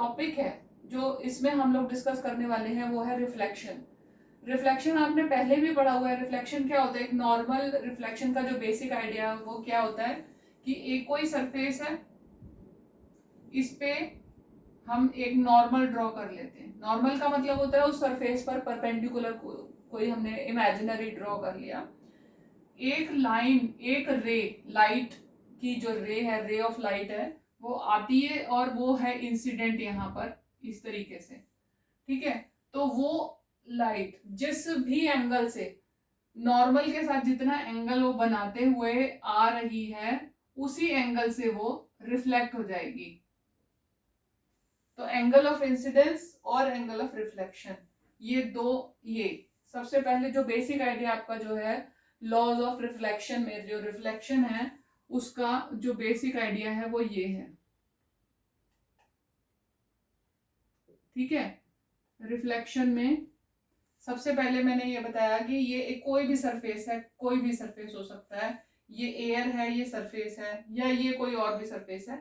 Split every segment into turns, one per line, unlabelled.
Topic है जो इसमें हम लोग डिस्कस करने वाले हैं वो है रिफ्लेक्शन। रिफ्लेक्शन आपने पहले भी पढ़ा हुआ है। रिफ्लेक्शन क्या होता है? एक नॉर्मल रिफ्लेक्शन का जो बेसिक आइडिया है वो क्या होता है कि एक कोई सरफेस है, इस पे हम एक नॉर्मल ड्रॉ कर लेते हैं। नॉर्मल का मतलब होता है उस सरफेस पर परपेंडिकुलर कोई हमने इमेजिनरी ड्रॉ कर लिया। एक लाइन, एक रे, लाइट की जो रे है, रे ऑफ लाइट है, वो आती है और वो है इंसिडेंट यहाँ पर इस तरीके से। ठीक है, तो वो लाइट जिस भी एंगल से, नॉर्मल के साथ जितना एंगल वो बनाते हुए आ रही है उसी एंगल से वो रिफ्लेक्ट हो जाएगी। तो एंगल ऑफ इंसिडेंस और एंगल ऑफ रिफ्लेक्शन, ये दो, ये सबसे पहले जो बेसिक आइडिया आपका जो है लॉज ऑफ रिफ्लेक्शन में, जो रिफ्लेक्शन है उसका जो बेसिक आइडिया है वो ये है। ठीक है, रिफ्लेक्शन में सबसे पहले मैंने ये बताया कि ये एक कोई भी सरफेस है, कोई भी सरफेस हो सकता है, ये एयर है, ये सरफेस है, या ये कोई और भी सरफेस है।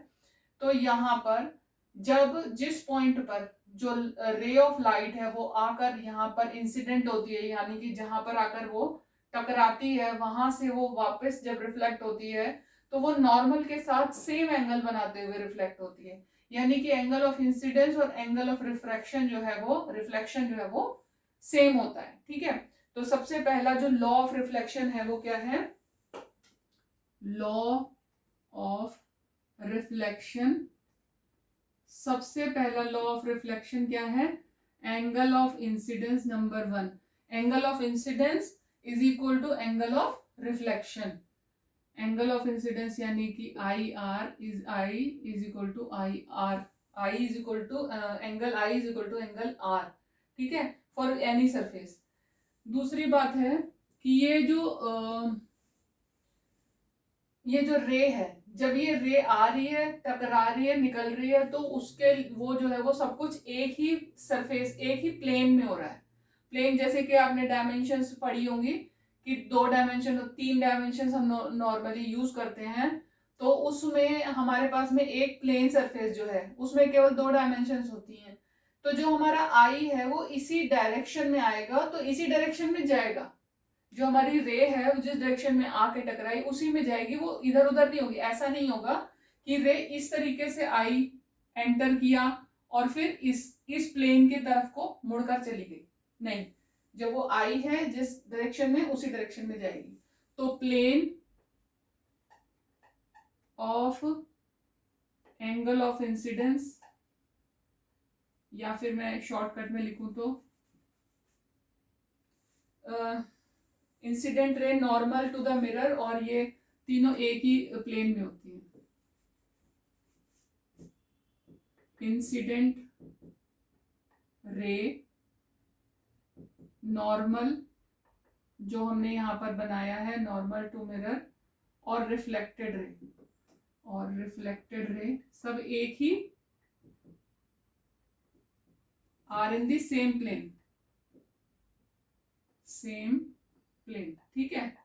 तो यहाँ पर जब जिस पॉइंट पर जो रे ऑफ लाइट है वो आकर यहाँ पर इंसिडेंट होती है, यानी कि जहां पर आकर वो टकराती है, वहां से वो वापस जब रिफ्लेक्ट होती है तो वो नॉर्मल के साथ सेम एंगल बनाते हुए रिफ्लेक्ट होती है। यानी कि एंगल ऑफ इंसिडेंस और एंगल ऑफ रिफ्रैक्शन जो है वो, रिफ्लेक्शन जो है वो सेम होता है। ठीक है, तो सबसे पहला जो लॉ ऑफ रिफ्लेक्शन है वो क्या है? लॉ ऑफ रिफ्लेक्शन, सबसे पहला लॉ ऑफ रिफ्लेक्शन क्या है? Angle of incidence number 1। Angle of incidence is equal to angle of reflection. Angle of incidence यानी कि I R is equal to I R, I is equal to angle, I is equal to angle R. ठीक है, for any surface. दूसरी बात है कि ये जो रे है, जब ये रे आ रही है, टकरा रही है, निकल रही है, तो उसके वो जो है वो सब कुछ एक ही सरफेस, एक ही प्लेन में हो रहा है। प्लेन जैसे कि आपने डायमेंशंस पढ़ी होंगी कि 2 डायमेंशन और 3 डायमेंशन हम नॉर्मली यूज करते हैं, तो उसमें हमारे पास में एक प्लेन सरफेस जो है उसमें केवल 2 डायमेंशन होती हैं। तो जो हमारा आई है वो इसी डायरेक्शन में आएगा, तो इसी डायरेक्शन में जाएगा। जो हमारी रे है वो जिस डायरेक्शन में आके टकराई उसी में जाएगी, वो इधर उधर नहीं होगी। ऐसा नहीं होगा कि रे इस तरीके से आई, एंटर किया और फिर इस प्लेन की तरफ को मुड़कर चली गई, नहीं। जब वो आई है जिस डायरेक्शन में, उसी डायरेक्शन में जाएगी। तो plane of angle of incidence, या फिर मैं शॉर्टकट में लिखूं तो incident ray normal to the mirror, और ये तीनों एक ही प्लेन में होती है। इंसिडेंट रे नॉर्मल, जो हमने यहाँ पर बनाया है नॉर्मल टू मिरर, और रिफ्लेक्टेड रे सब एक ही are in the same plane, ठीक है।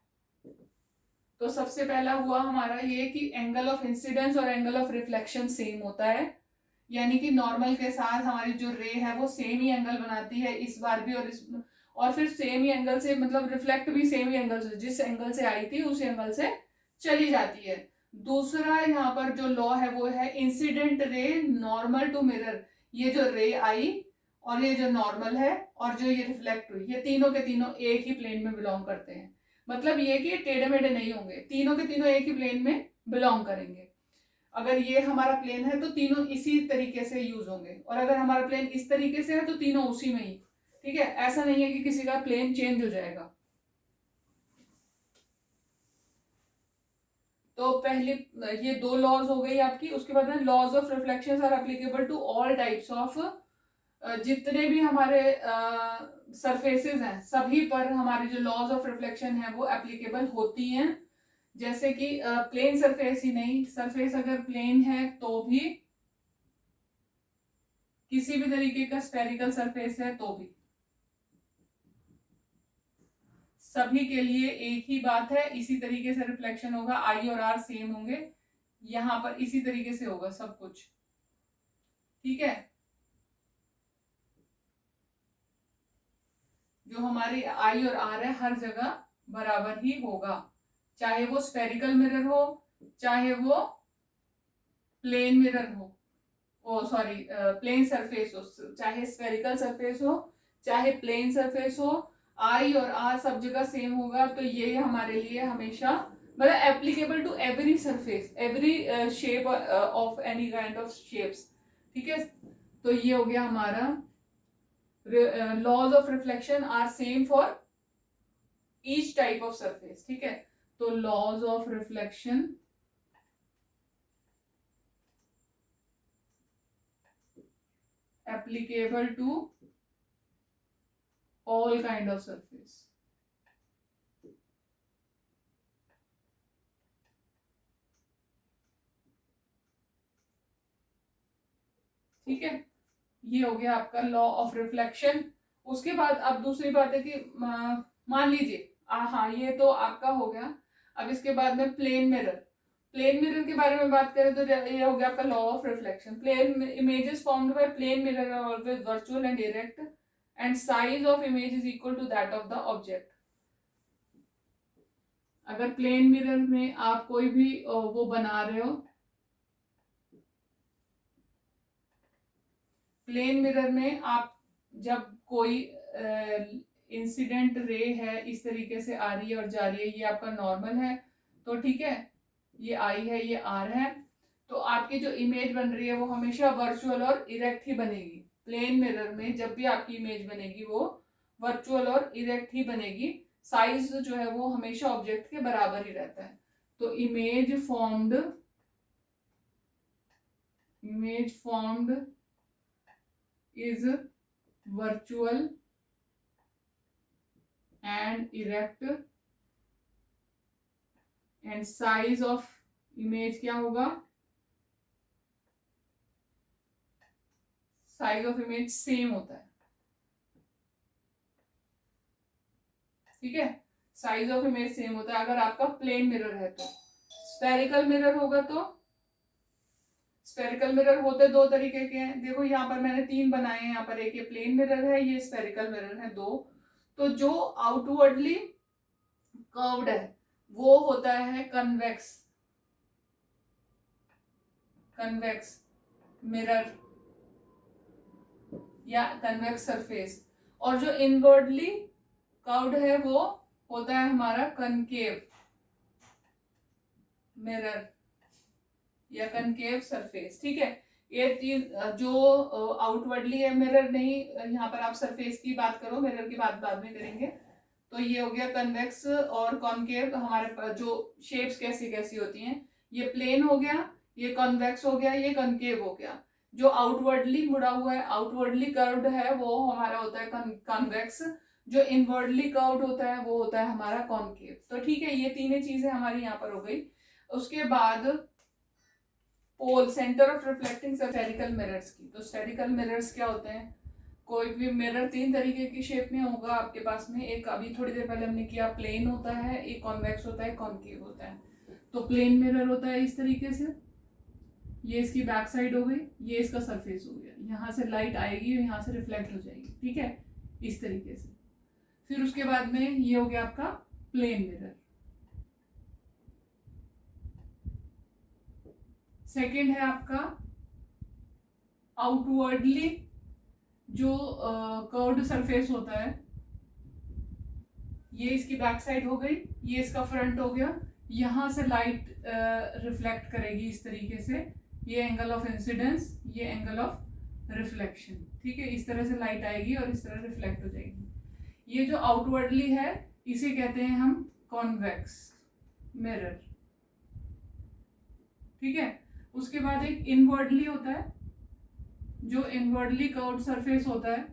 तो सबसे पहला हुआ हमारा ये कि एंगल ऑफ इंसिडेंस और एंगल ऑफ रिफ्लेक्शन सेम होता है, यानी कि नॉर्मल के साथ हमारी जो रे है वो सेम ही एंगल बनाती है इस बार भी, और फिर सेम ही एंगल से, मतलब रिफ्लेक्ट भी सेम ही एंगल से, जिस एंगल से आई थी उस एंगल से चली जाती है। दूसरा यहाँ पर जो लॉ है वो है incident ray normal to mirror. ये जो रे आई और ये जो नॉर्मल है और जो ये रिफ्लेक्ट हुई, ये तीनों के तीनों एक ही प्लेन में बिलोंग करते हैं। मतलब ये कि टेढ़े मेढ़े नहीं होंगे, तीनों के तीनों एक ही प्लेन में बिलोंग करेंगे। अगर ये हमारा प्लेन है तो तीनों इसी तरीके से यूज होंगे, और अगर हमारा प्लेन इस तरीके से है तो तीनों उसी में ही। ठीक है, ऐसा नहीं है कि किसी का प्लेन चेंज हो जाएगा। तो पहले ये 2 लॉज हो गई आपकी। उसके बाद में laws of reflection are applicable to all types of, जितने भी हमारे सरफेसेस हैं सभी पर हमारी जो लॉज ऑफ रिफ्लेक्शन है वो एप्लीकेबल होती हैं। जैसे कि प्लेन सरफेस ही नहीं, सरफेस अगर प्लेन है तो भी, किसी भी तरीके का स्फेरिकल सरफेस है तो भी, सभी के लिए एक ही बात है, इसी तरीके से रिफ्लेक्शन होगा। आई और आर सेम होंगे, यहां पर इसी तरीके से होगा सब कुछ। ठीक है, जो हमारी आई और आर है हर जगह बराबर ही होगा, चाहे वो स्फेरिकल मिरर हो, चाहे वो प्लेन मिरर हो, ओ सॉरी प्लेन सरफेस हो, चाहे स्फेरिकल सरफेस हो चाहे प्लेन सरफेस हो, आई और आर सब जगह सेम होगा। तो ये हमारे लिए हमेशा मतलब applicable to every surface, every shape of any kind of shapes, ठीक है। तो ये हो गया हमारा laws of reflection are same for each type of surface, ठीक है। तो laws of reflection applicable to all kind of surface, ठीक है। ये हो गया आपका लॉ ऑफ रिफ्लेक्शन। उसके बाद अब दूसरी बात है कि मान लीजिए हाँ ये तो आपका हो गया। अब इसके बाद में प्लेन मिरर, प्लेन मिरर के बारे में बात करें तो ये हो गया आपका law of reflection. Plane images formed by plane mirror are always virtual and direct and size of image is equal to that of the object. अगर प्लेन मिरर में आप कोई भी वो बना रहे हो, प्लेन मिरर में आप जब कोई इंसिडेंट रे है इस तरीके से आ रही है और जा रही है, ये आपका नॉर्मल है तो ठीक है, ये आई है ये आर है, तो आपकी जो इमेज बन रही है वो हमेशा वर्चुअल और इरेक्ट ही बनेगी। प्लेन मिरर में जब भी आपकी इमेज बनेगी वो वर्चुअल और इरेक्ट ही बनेगी, साइज जो है वो हमेशा ऑब्जेक्ट के बराबर ही रहता है। तो image formed is virtual and erect and size of image क्या होगा, साइज ऑफ इमेज सेम होता है, ठीक है। साइज ऑफ इमेज सेम होता है अगर आपका प्लेन मिरर है तो। स्फेरिकल मिरर होगा तो स्फेरिकल मिरर होते दो तरीके के हैं, देखो यहाँ पर मैंने तीन बनाए हैं, यहाँ पर एक ये प्लेन मिरर है, ये स्फेरिकल मिरर है दो। तो जो आउटवर्डली कर्व्ड है वो होता है कन्वेक्स मिरर या कन्वेक्स सरफेस, और जो इनवर्डली कर्व्ड है वो होता है हमारा कनकेव मिरर या कनकेव सरफेस, ठीक है। ये तीन जो आउटवर्डली है मिरर नहीं, यहाँ पर आप सरफेस की बात करो, मिरर की बात बाद में करेंगे। तो ये हो गया कन्वेक्स और कॉन्केव, हमारे जो शेप्स कैसी कैसी होती हैं, ये प्लेन हो गया, ये कॉन्वेक्स हो गया, ये कनकेव हो गया। जो आउटवर्डली मुड़ा हुआ है, आउटवर्डली कर्व्ड है, वो हमारा होता है कॉन्वेक्स। जो इनवर्डली कर्व्ड होता है वो होता है हमारा कॉन्केव। तो ठीक है, ये तीनों चीजें हमारी यहाँ पर हो गई। उसके बाद pole, centre of reflecting spherical mirrors की। तो स्फेरिकल मिरर्स क्या होते हैं, कोई भी मिरर तीन तरीके की शेप में होगा आपके पास में। एक अभी थोड़ी देर पहले हमने किया, प्लेन होता है, एक कॉन्वेक्स होता है, कॉन्केव होता है। तो प्लेन मिरर होता है इस तरीके से, ये इसकी बैक साइड हो गई, ये इसका सरफेस हो गया, यहाँ से लाइट आएगी यहाँ से रिफ्लेक्ट हो जाएगी, ठीक है, इस तरीके से। फिर उसके बाद में ये हो गया आपका प्लेन मिरर। सेकेंड है आपका आउटवर्डली जो कर्व्ड सरफेस होता है, ये इसकी बैक साइड हो गई, ये इसका फ्रंट हो गया, यहाँ से लाइट रिफ्लेक्ट करेगी इस तरीके से, ये एंगल ऑफ इंसिडेंस, ये एंगल ऑफ रिफ्लेक्शन, ठीक है। इस तरह से लाइट आएगी और इस तरह रिफ्लेक्ट हो जाएगी। ये जो आउटवर्डली है इसे कहते हैं हम कॉन्वेक्स मिरर, ठीक है। उसके बाद एक इनवर्डली होता है, जो इनवर्डली कर्व्ड सरफेस होता है,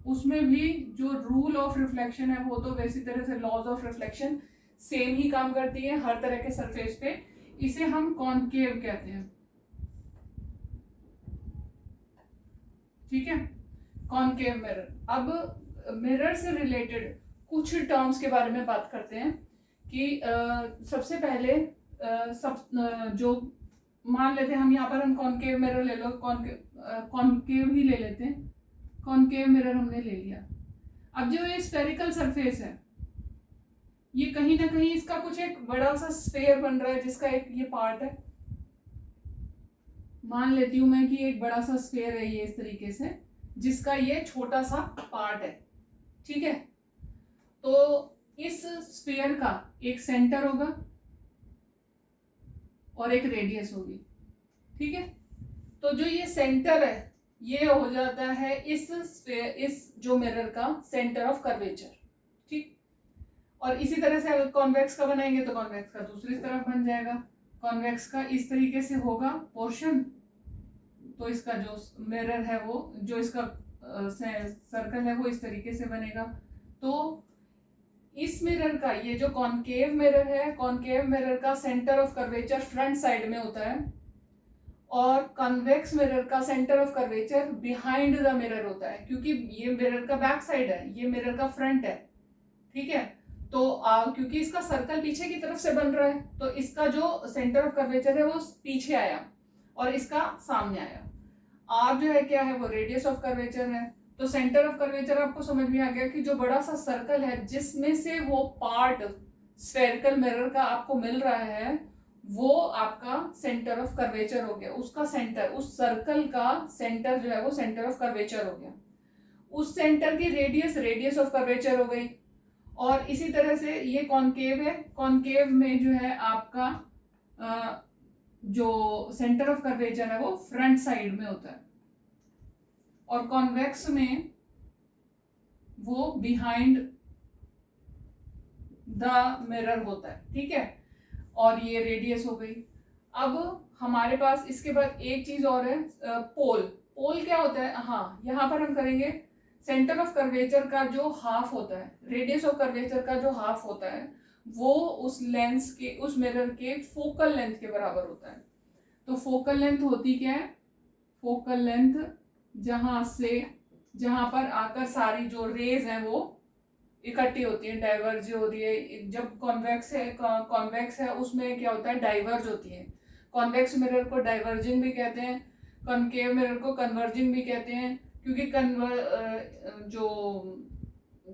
उसमें भी जो रूल ऑफ रिफ्लेक्शन है वो तो वैसी तरह से लॉज ऑफ रिफ्लेक्शन सेम ही काम करती है हर तरह के सरफेस पे। इसे हम कॉन्केव कहते हैं, ठीक है, कॉन्केव मिरर। अब मिरर से रिलेटेड कुछ टर्म्स के बारे में बात करते हैं कि सबसे पहले जो मान लेते हैं हम, यहाँ पर हम कॉन्केव मिरर ले लो, कॉन्केव ही ले लेते हैं, कॉन्केव मिरर हमने ले लिया। अब जो ये स्फेरिकल सरफेस है, ये कहीं ना कहीं इसका कुछ एक बड़ा सा स्फेयर बन रहा है, जिसका एक ये पार्ट है। मान लेती हूं मैं कि एक बड़ा सा स्फेयर है ये इस तरीके से, जिसका ये छोटा सा पार्ट है, ठीक है। तो इस स्फीयर का एक सेंटर होगा और एक रेडियस होगी, ठीक है। तो जो ये सेंटर है ये हो जाता है इस जो मिरर का सेंटर ऑफ कर्वेचर, ठीक। और इसी तरह से अगर कॉन्वेक्स का बनाएंगे तो कॉन्वेक्स का दूसरी तरफ बन जाएगा। कॉन्वेक्स का इस तरीके से होगा पोर्शन, तो इसका जो मिरर है वो, जो इसका सर्कल है वो इस तरीके से बनेगा। तो इस मिरर का ये जो कॉनकेव मिरर है, कॉनकेव मिरर का centre of curvature front side में होता है, और कन्वेक्स मिरर का centre of curvature behind the mirror होता है, क्योंकि ये मिरर का बैक साइड है, ये मिरर का फ्रंट है, ठीक है। तो क्योंकि इसका सर्कल पीछे की तरफ से बन रहा है, तो इसका जो सेंटर ऑफ कर्वेचर है वो पीछे आया और इसका सामने आया। आर जो है क्या है, वो रेडियस ऑफ कर्वेचर है। तो सेंटर ऑफ कर्वेचर आपको समझ में आ गया कि जो बड़ा सा सर्कल है जिसमें से वो पार्ट स्फेरिकल मिरर का आपको मिल रहा है, वो आपका सेंटर ऑफ कर्वेचर हो गया। उसका सेंटर, उस सर्कल का सेंटर जो है वो सेंटर ऑफ कर्वेचर हो गया। उस सेंटर की रेडियस, रेडियस ऑफ कर्वेचर हो गई। और इसी तरह से ये कॉनकेव है, कॉनकेव में जो है आपका जो सेंटर ऑफ कर्वेचर है वो फ्रंट साइड में होता है, और कॉन्वेक्स में वो बिहाइंड द मिरर होता है, ठीक है। और ये रेडियस हो गई। अब हमारे पास इसके बाद एक चीज और है, पोल। पोल क्या होता है, हाँ यहाँ पर हम करेंगे सेंटर ऑफ कर्वेचर का जो हाफ होता है, रेडियस ऑफ कर्वेचर का जो हाफ होता है, वो उस लेंस के, उस मिरर के फोकल लेंथ के बराबर होता है। तो फोकल लेंथ होती क्या है, फोकल लेंथ जहां पर आकर सारी जो रेज हैं वो इकट्ठी होती है, डाइवर्ज हो रही है। जब कॉन्वेक्स है उसमें क्या होता है, डाइवर्ज होती है। कॉन्वेक्स मिरर को डाइवर्जिंग भी कहते हैं, कॉनकेव मिरर को कन्वर्जिंग भी कहते हैं, क्योंकि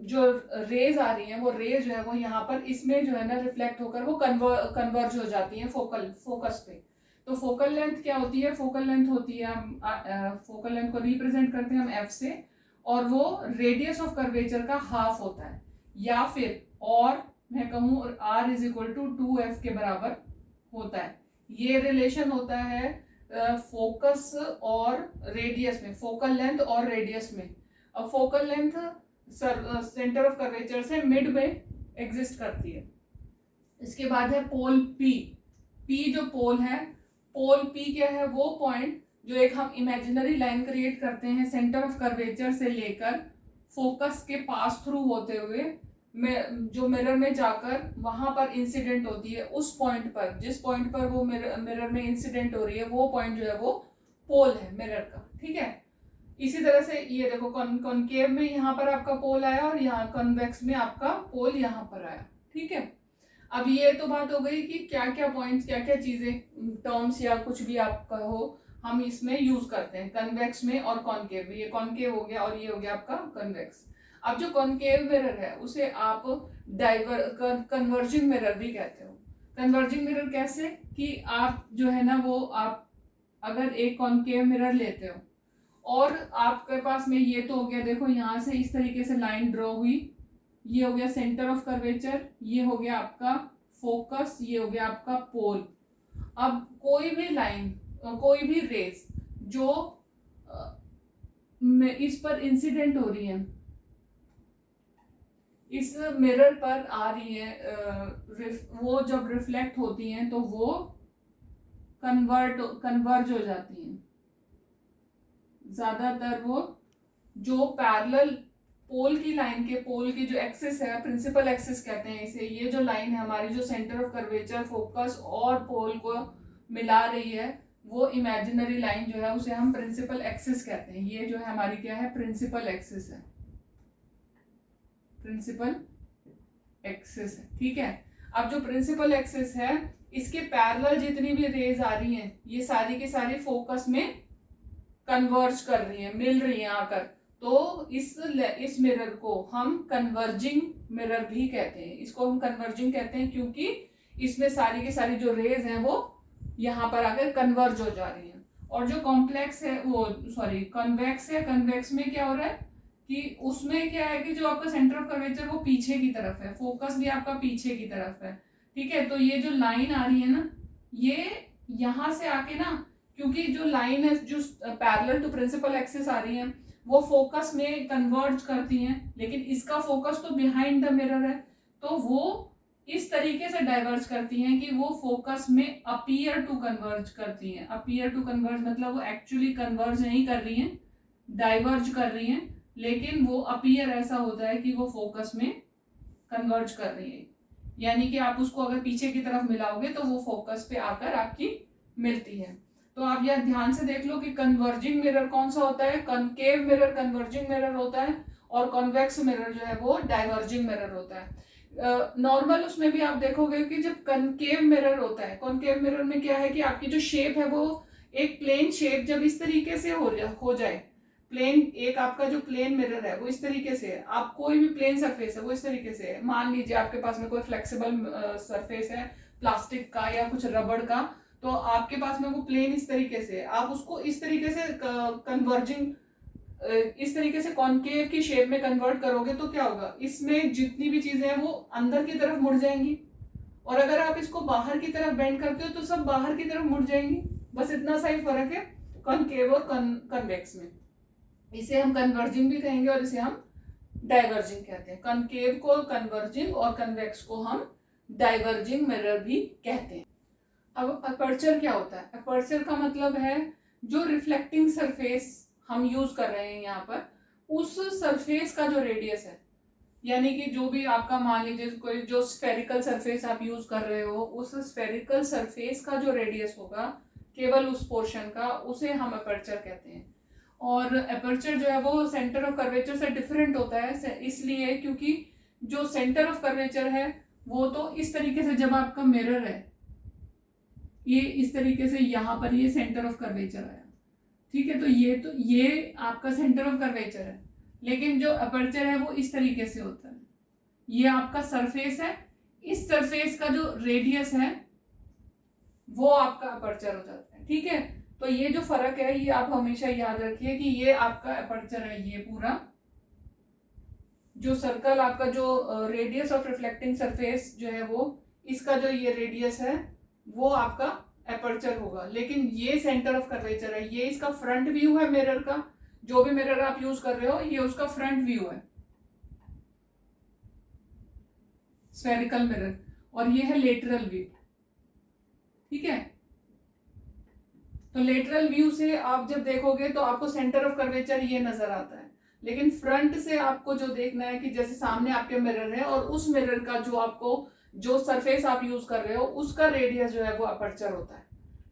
जो रेज आ रही हैं वो रेज जो है वो यहाँ पर इसमें जो है ना रिफ्लेक्ट होकर वो कन्वर्ज हो जाती हैं फोकस पे। तो फोकल लेंथ क्या होती है, फोकल लेंथ होती है, हम फोकल लेंथ को रिप्रेजेंट करते हैं हम एफ से, और वो रेडियस ऑफ कर्वेचर का हाफ होता है, या फिर और मैं कहूँ r is equal to 2f के बराबर होता है। ये रिलेशन होता है फोकस और रेडियस में, फोकल लेंथ और रेडियस में। अब focal length centre of curvature से मिड में एग्जिस्ट करती है। इसके बाद है पोल P। P जो पोल है, पोल P क्या है, वो पॉइंट जो एक हम इमेजिनरी लाइन क्रिएट करते हैं सेंटर ऑफ कर्वेचर से लेकर फोकस के पास थ्रू होते हुए जो मिरर में जाकर वहां पर इंसिडेंट होती है, उस पॉइंट पर, जिस पॉइंट पर वो मिरर में इंसिडेंट हो रही है, वो पॉइंट जो है वो पोल है मिरर का, ठीक है। इसी तरह से ये देखो कॉनकेव में यहाँ पर आपका पोल आया और यहाँ कॉन्वेक्स में आपका पोल यहाँ पर आया, ठीक है। अब ये तो बात हो गई कि क्या क्या पॉइंट्स, क्या क्या चीजें, टर्म्स या कुछ भी आप कहो, हम इसमें यूज करते हैं कन्वेक्स में और कॉनकेव में। ये कॉनकेव हो गया और ये हो गया आपका कन्वेक्स। अब जो कॉनकेव मिरर है उसे आप कन्वर्जिंग मिरर भी कहते हो। कन्वर्जिंग मिरर कैसे, कि आप जो है ना वो, आप अगर एक कॉनकेव मिरर लेते हो और आपके पास में ये तो हो गया, देखो यहाँ से इस तरीके से लाइन ड्रॉ हुई, ये हो गया सेंटर ऑफ कर्वेचर, ये हो गया आपका फोकस, ये हो गया आपका पोल। अब कोई भी लाइन, कोई भी रेस जो इस पर इंसिडेंट हो रही है, इस मिरर पर आ रही है, वो जब रिफ्लेक्ट होती हैं तो वो कन्वर्ज हो जाती हैं। ज्यादातर वो जो पैरेलल पोल की लाइन के, पोल की जो एक्सिस है, प्रिंसिपल एक्सिस कहते हैं इसे, ये जो लाइन है हमारी जो सेंटर ऑफ कर्वेचर, फोकस और पोल को मिला रही है, वो इमेजिनरी लाइन जो है उसे हम प्रिंसिपल एक्सिस कहते हैं। ये जो है हमारी क्या है, प्रिंसिपल एक्सिस है, प्रिंसिपल एक्सिस है, ठीक है। अब जो प्रिंसिपल एक्सिस है, इसके पैरेलल जितनी भी रेज आ रही हैं, ये सारी की सारी फोकस में कन्वर्ज कर रही हैं, मिल रही हैं आकर, तो इस मिरर को हम कन्वर्जिंग मिरर भी कहते हैं। इसको हम कन्वर्जिंग कहते हैं क्योंकि इसमें सारी की सारी जो रेज हैं वो यहाँ पर आकर कन्वर्ज हो जा रही हैं। और जो कॉम्प्लेक्स है वो कन्वेक्स है, कन्वेक्स में क्या हो रहा है कि उसमें क्या है कि जो आपका सेंटर ऑफ कर्वेचर वो पीछे की तरफ है, फोकस भी आपका पीछे की तरफ है। ठीक है, तो ये जो लाइन आ रही है ना, ये यहाँ से आके ना, क्योंकि जो लाइन है जो पैरेलल टू प्रिंसिपल एक्सिस आ रही है वो फोकस में कन्वर्ज करती हैं, लेकिन इसका फोकस तो बिहाइंड द मिरर है, तो वो इस तरीके से डाइवर्ज करती हैं कि वो फोकस में अपीयर टू कन्वर्ज करती हैं। अपीयर टू कन्वर्ज मतलब वो एक्चुअली कन्वर्ज नहीं कर रही हैं, डाइवर्ज कर रही हैं, लेकिन वो अपीयर ऐसा होता है कि वो फोकस में कन्वर्ज कर रही है। यानी कि आप उसको अगर पीछे की तरफ मिलाओगे तो वो फोकस पे आकर आपकी मिलती है। तो आप यह ध्यान से देख लो कि कन्वर्जिंग मिरर कौन सा होता है, कनकेव मिरर कन्वर्जिंग मिरर होता है, और कॉन्वेक्स मिरर जो है वो डाइवर्जिंग मिरर होता है। नॉर्मल उसमें भी आप देखोगे कि जब कनकेव मिरर होता है, कॉन्केव मिरर में क्या है कि आपकी जो शेप है वो एक प्लेन शेप जब इस तरीके से हो जाए, प्लेन, एक आपका जो प्लेन मिरर है वो इस तरीके से है, आप कोई भी प्लेन सरफेस है वो इस तरीके से है। मान लीजिए आपके पास में कोई फ्लेक्सिबल सरफेस है प्लास्टिक का या कुछ रबड़ का, तो आपके पास में वो प्लेन इस तरीके से है, आप उसको इस तरीके से कन्वर्जिंग, इस तरीके से कॉन्केव की शेप में कन्वर्ट करोगे तो क्या होगा, इसमें जितनी भी चीजें हैं वो अंदर की तरफ मुड़ जाएंगी, और अगर आप इसको बाहर की तरफ बेंड करते हो तो सब बाहर की तरफ मुड़ जाएंगी। बस इतना सा ही फर्क है कॉन्केव और कन्वेक्स में। इसे हम कन्वर्जिंग भी कहेंगे और इसे हम डाइवर्जिंग कहते हैं। कॉन्केव को कन्वर्जिंग और कन्वेक्स को हम डाइवर्जिंग मिरर भी कहते हैं। अब अपर्चर क्या होता है? अपर्चर का मतलब है जो रिफ्लेक्टिंग सरफेस हम यूज कर रहे हैं यहाँ पर, उस सरफेस का जो रेडियस है, यानी कि जो भी आपका मान लीजिए कोई जो स्फेरिकल सरफेस आप यूज कर रहे हो, उस स्फेरिकल सरफेस का जो रेडियस होगा केवल उस पोर्शन का, उसे हम अपर्चर कहते हैं। और अपर्चर जो है वो सेंटर ऑफ कर्वेचर से डिफरेंट होता है, इसलिए क्योंकि जो सेंटर ऑफ कर्वेचर है वो तो इस तरीके से, जब आपका मिरर है ये इस तरीके से, यहाँ पर ये सेंटर ऑफ कर्वेचर आया, ठीक है, तो ये आपका सेंटर ऑफ कर्वेचर है, लेकिन जो अपर्चर है वो इस तरीके से होता है, ये आपका सरफेस है, इस सरफेस का जो रेडियस है वो आपका अपर्चर हो जाता है। ठीक है, तो ये जो फर्क है ये आप हमेशा याद रखिए कि ये आपका अपर्चर है, ये पूरा जो सर्कल आपका जो रेडियस ऑफ रिफ्लेक्टिंग सरफेस जो है वो, इसका जो ये रेडियस है वो आपका अपर्चर होगा, लेकिन ये सेंटर ऑफ कर्वेचर है, ये इसका फ्रंट व्यू है मिरर का, जो भी मिरर आप यूज कर रहे हो ये उसका फ्रंट व्यू है स्फेरिकल मिरर, और ये है लेटरल व्यू। ठीक है, तो लेटरल व्यू से आप जब देखोगे तो आपको सेंटर ऑफ कर्वेचर ये नजर आता है, लेकिन फ्रंट से आपको जो देखना है कि जैसे सामने आपके मिरर है और उस मिरर का जो आपको जो सरफेस आप यूज कर रहे हो उसका रेडियस जो है वो अपर्चर होता है।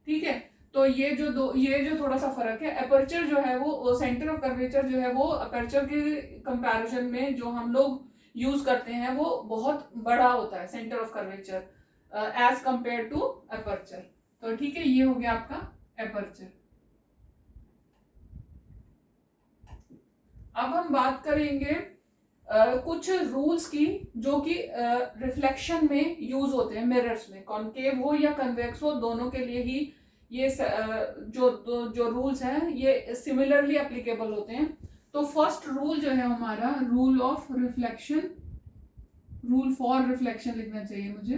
ठीक है, तो ये जो थोड़ा सा फर्क है, अपर्चर जो है वो सेंटर ऑफ कर्वेचर जो है वो अपर्चर के कंपैरिजन में जो हम लोग यूज करते हैं वो बहुत बड़ा होता है centre of curvature as compare to aperture. तो ठीक है, ये हो गया आपका अपर्चर। अब हम बात करेंगे कुछ रूल्स की जो कि रिफ्लेक्शन में यूज होते हैं मिरर्स में, कॉन्केव हो या कन्वेक्स हो, दोनों के लिए ही ये जो रूल्स हैं ये सिमिलरली एप्लीकेबल होते हैं। तो फर्स्ट रूल जो है हमारा rule of reflection, rule for reflection लिखना चाहिए मुझे।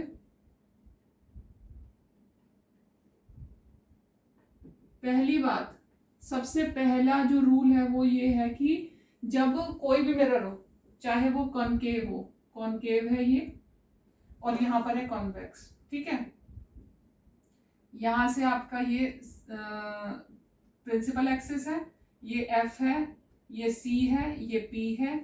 पहली बात, सबसे पहला जो रूल है वो ये है कि जब कोई भी मिरर हो, चाहे वो कॉन्केव हो, कॉन्केव है ये, और यहाँ पर है कॉन्वेक्स, ठीक है, यहाँ से आपका ये प्रिंसिपल एक्सिस है, ये एफ है, ये सी है, ये पी है,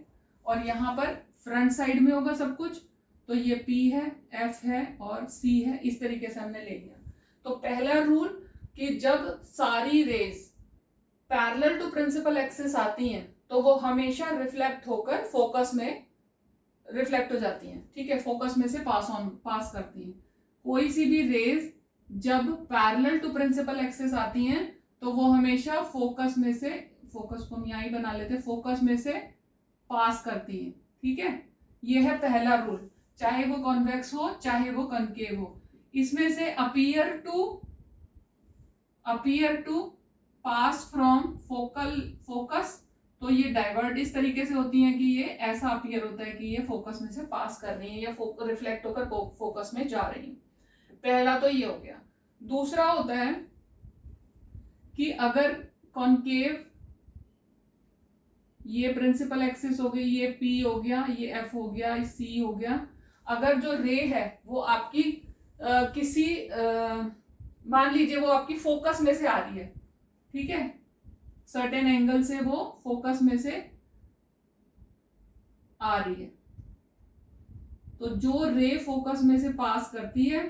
और यहाँ पर फ्रंट साइड में होगा सब कुछ, तो ये पी है, एफ है और सी है, इस तरीके से हमने ले लिया। तो पहला रूल कि जब सारी rays parallel to principal axis आती हैं तो वो हमेशा रिफ्लेक्ट होकर फोकस में रिफ्लेक्ट हो जाती हैं। ठीक है, फोकस में से पास करती हैं। कोई सी भी रेज जब पैरेलल टू प्रिंसिपल एक्सिस आती हैं तो वो हमेशा फोकस में से फोकस को हम यहाँ ही बना लेते, फोकस में से पास करती है। ठीक है, ये है पहला रूल, चाहे वो कॉन्वेक्स हो चाहे वो कनकेव हो। इसमें से appear to pass from focus, तो ये डाइवर्ट इस तरीके से होती है कि ये ऐसा अपीयर होता है कि ये फोकस में से पास कर रही है या रिफ्लेक्ट होकर फोकस में जा रही है। पहला तो ये हो गया। दूसरा होता है कि अगर कॉन्केव, ये प्रिंसिपल एक्सिस हो गई, ये P हो गया, ये F हो गया, ये C हो गया, अगर जो रे है वो आपकी किसी मान लीजिए वो आपकी फोकस में से आ रही है, ठीक है, सर्टेन एंगल से वो फोकस में से आ रही है, तो जो रे फोकस में से पास करती है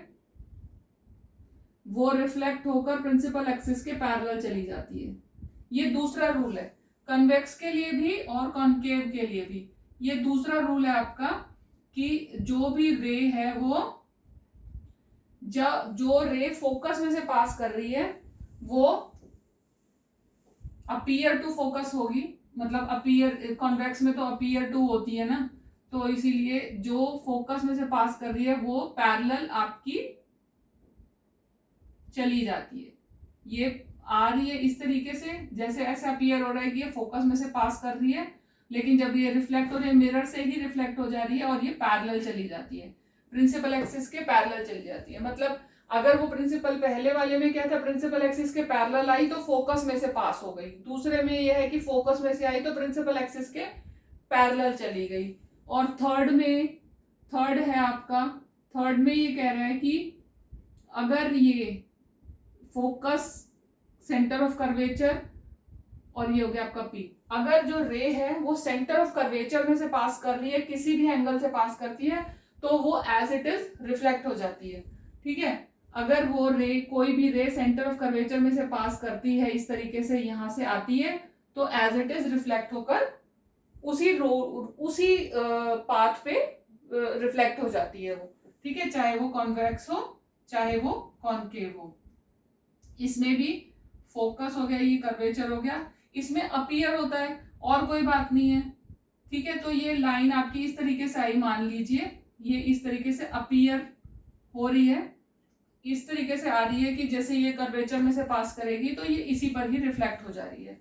वो रिफ्लेक्ट होकर प्रिंसिपल एक्सिस के पैरेलल चली जाती है। ये दूसरा रूल है, कन्वेक्स के लिए भी और कॉन्केव के लिए भी। ये दूसरा रूल है आपका कि जो भी रे है वो जो रे फोकस में से पास कर रही है वो अपीयर टू फोकस होगी, मतलब अपीयर, कॉन्वेक्स में तो अपीयर टू होती है ना, तो इसीलिए जो फोकस में से पास कर रही है वो पैरेलल आपकी चली जाती है। ये आ रही है इस तरीके से, जैसे ऐसे अपीयर हो रहा है कि ये फोकस में से पास कर रही है, लेकिन जब ये रिफ्लेक्ट हो रही है मिरर से ही रिफ्लेक्ट हो जा रही है और ये पैरेलल चली जाती है, प्रिंसिपल एक्सिस के पैरेलल चली जाती है। मतलब अगर वो प्रिंसिपल, पहले वाले में क्या था, प्रिंसिपल एक्सिस के पैरेलल आई तो फोकस में से पास हो गई, दूसरे में ये है कि फोकस में से आई तो प्रिंसिपल एक्सिस के पैरेलल चली गई। और थर्ड है आपका, थर्ड में ये कह रहा है कि अगर ये फोकस, सेंटर ऑफ कर्वेचर, और ये हो गया आपका P, अगर जो रे है वो सेंटर ऑफ कर्वेचर में से पास कर रही है, किसी भी एंगल से पास करती है, तो वो एज इट इज रिफ्लेक्ट हो जाती है। ठीक है, अगर वो रे, कोई भी रे सेंटर ऑफ कर्वेचर में से पास करती है, इस तरीके से यहां से आती है, तो एज इट इज रिफ्लेक्ट होकर उसी पाथ पे रिफ्लेक्ट हो जाती है वो। ठीक है, चाहे वो कॉन्वेक्स हो चाहे वो कॉन्केव हो। इसमें भी फोकस हो गया, ये कर्वेचर हो गया, इसमें अपीयर होता है और कोई बात नहीं है। ठीक है, तो ये लाइन आपकी इस तरीके से आई, मान लीजिए ये इस तरीके से अपीयर हो रही है, इस तरीके से आ रही है कि जैसे ये कर्वेचर में से पास करेगी तो ये इसी पर ही रिफ्लेक्ट हो जा रही है।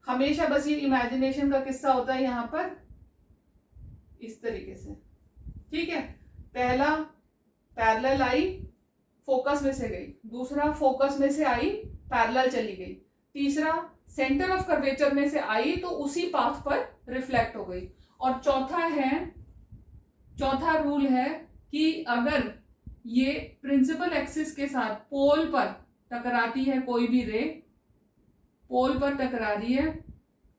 हमेशा बस ये इमेजिनेशन का किस्सा होता है यहाँ पर, इस तरीके से। ठीक है, पहला पैरेलल आई, फोकस में से गई, दूसरा फोकस में से आई, पैरेलल चली गई, तीसरा सेंटर ऑफ कर्वेचर में से आई तो उसी पाथ पर रिफ्लेक्ट हो गई, और चौथा रूल है कि अगर ये प्रिंसिपल एक्सिस के साथ पोल पर टकराती है, कोई भी रे पोल पर टकरा रही है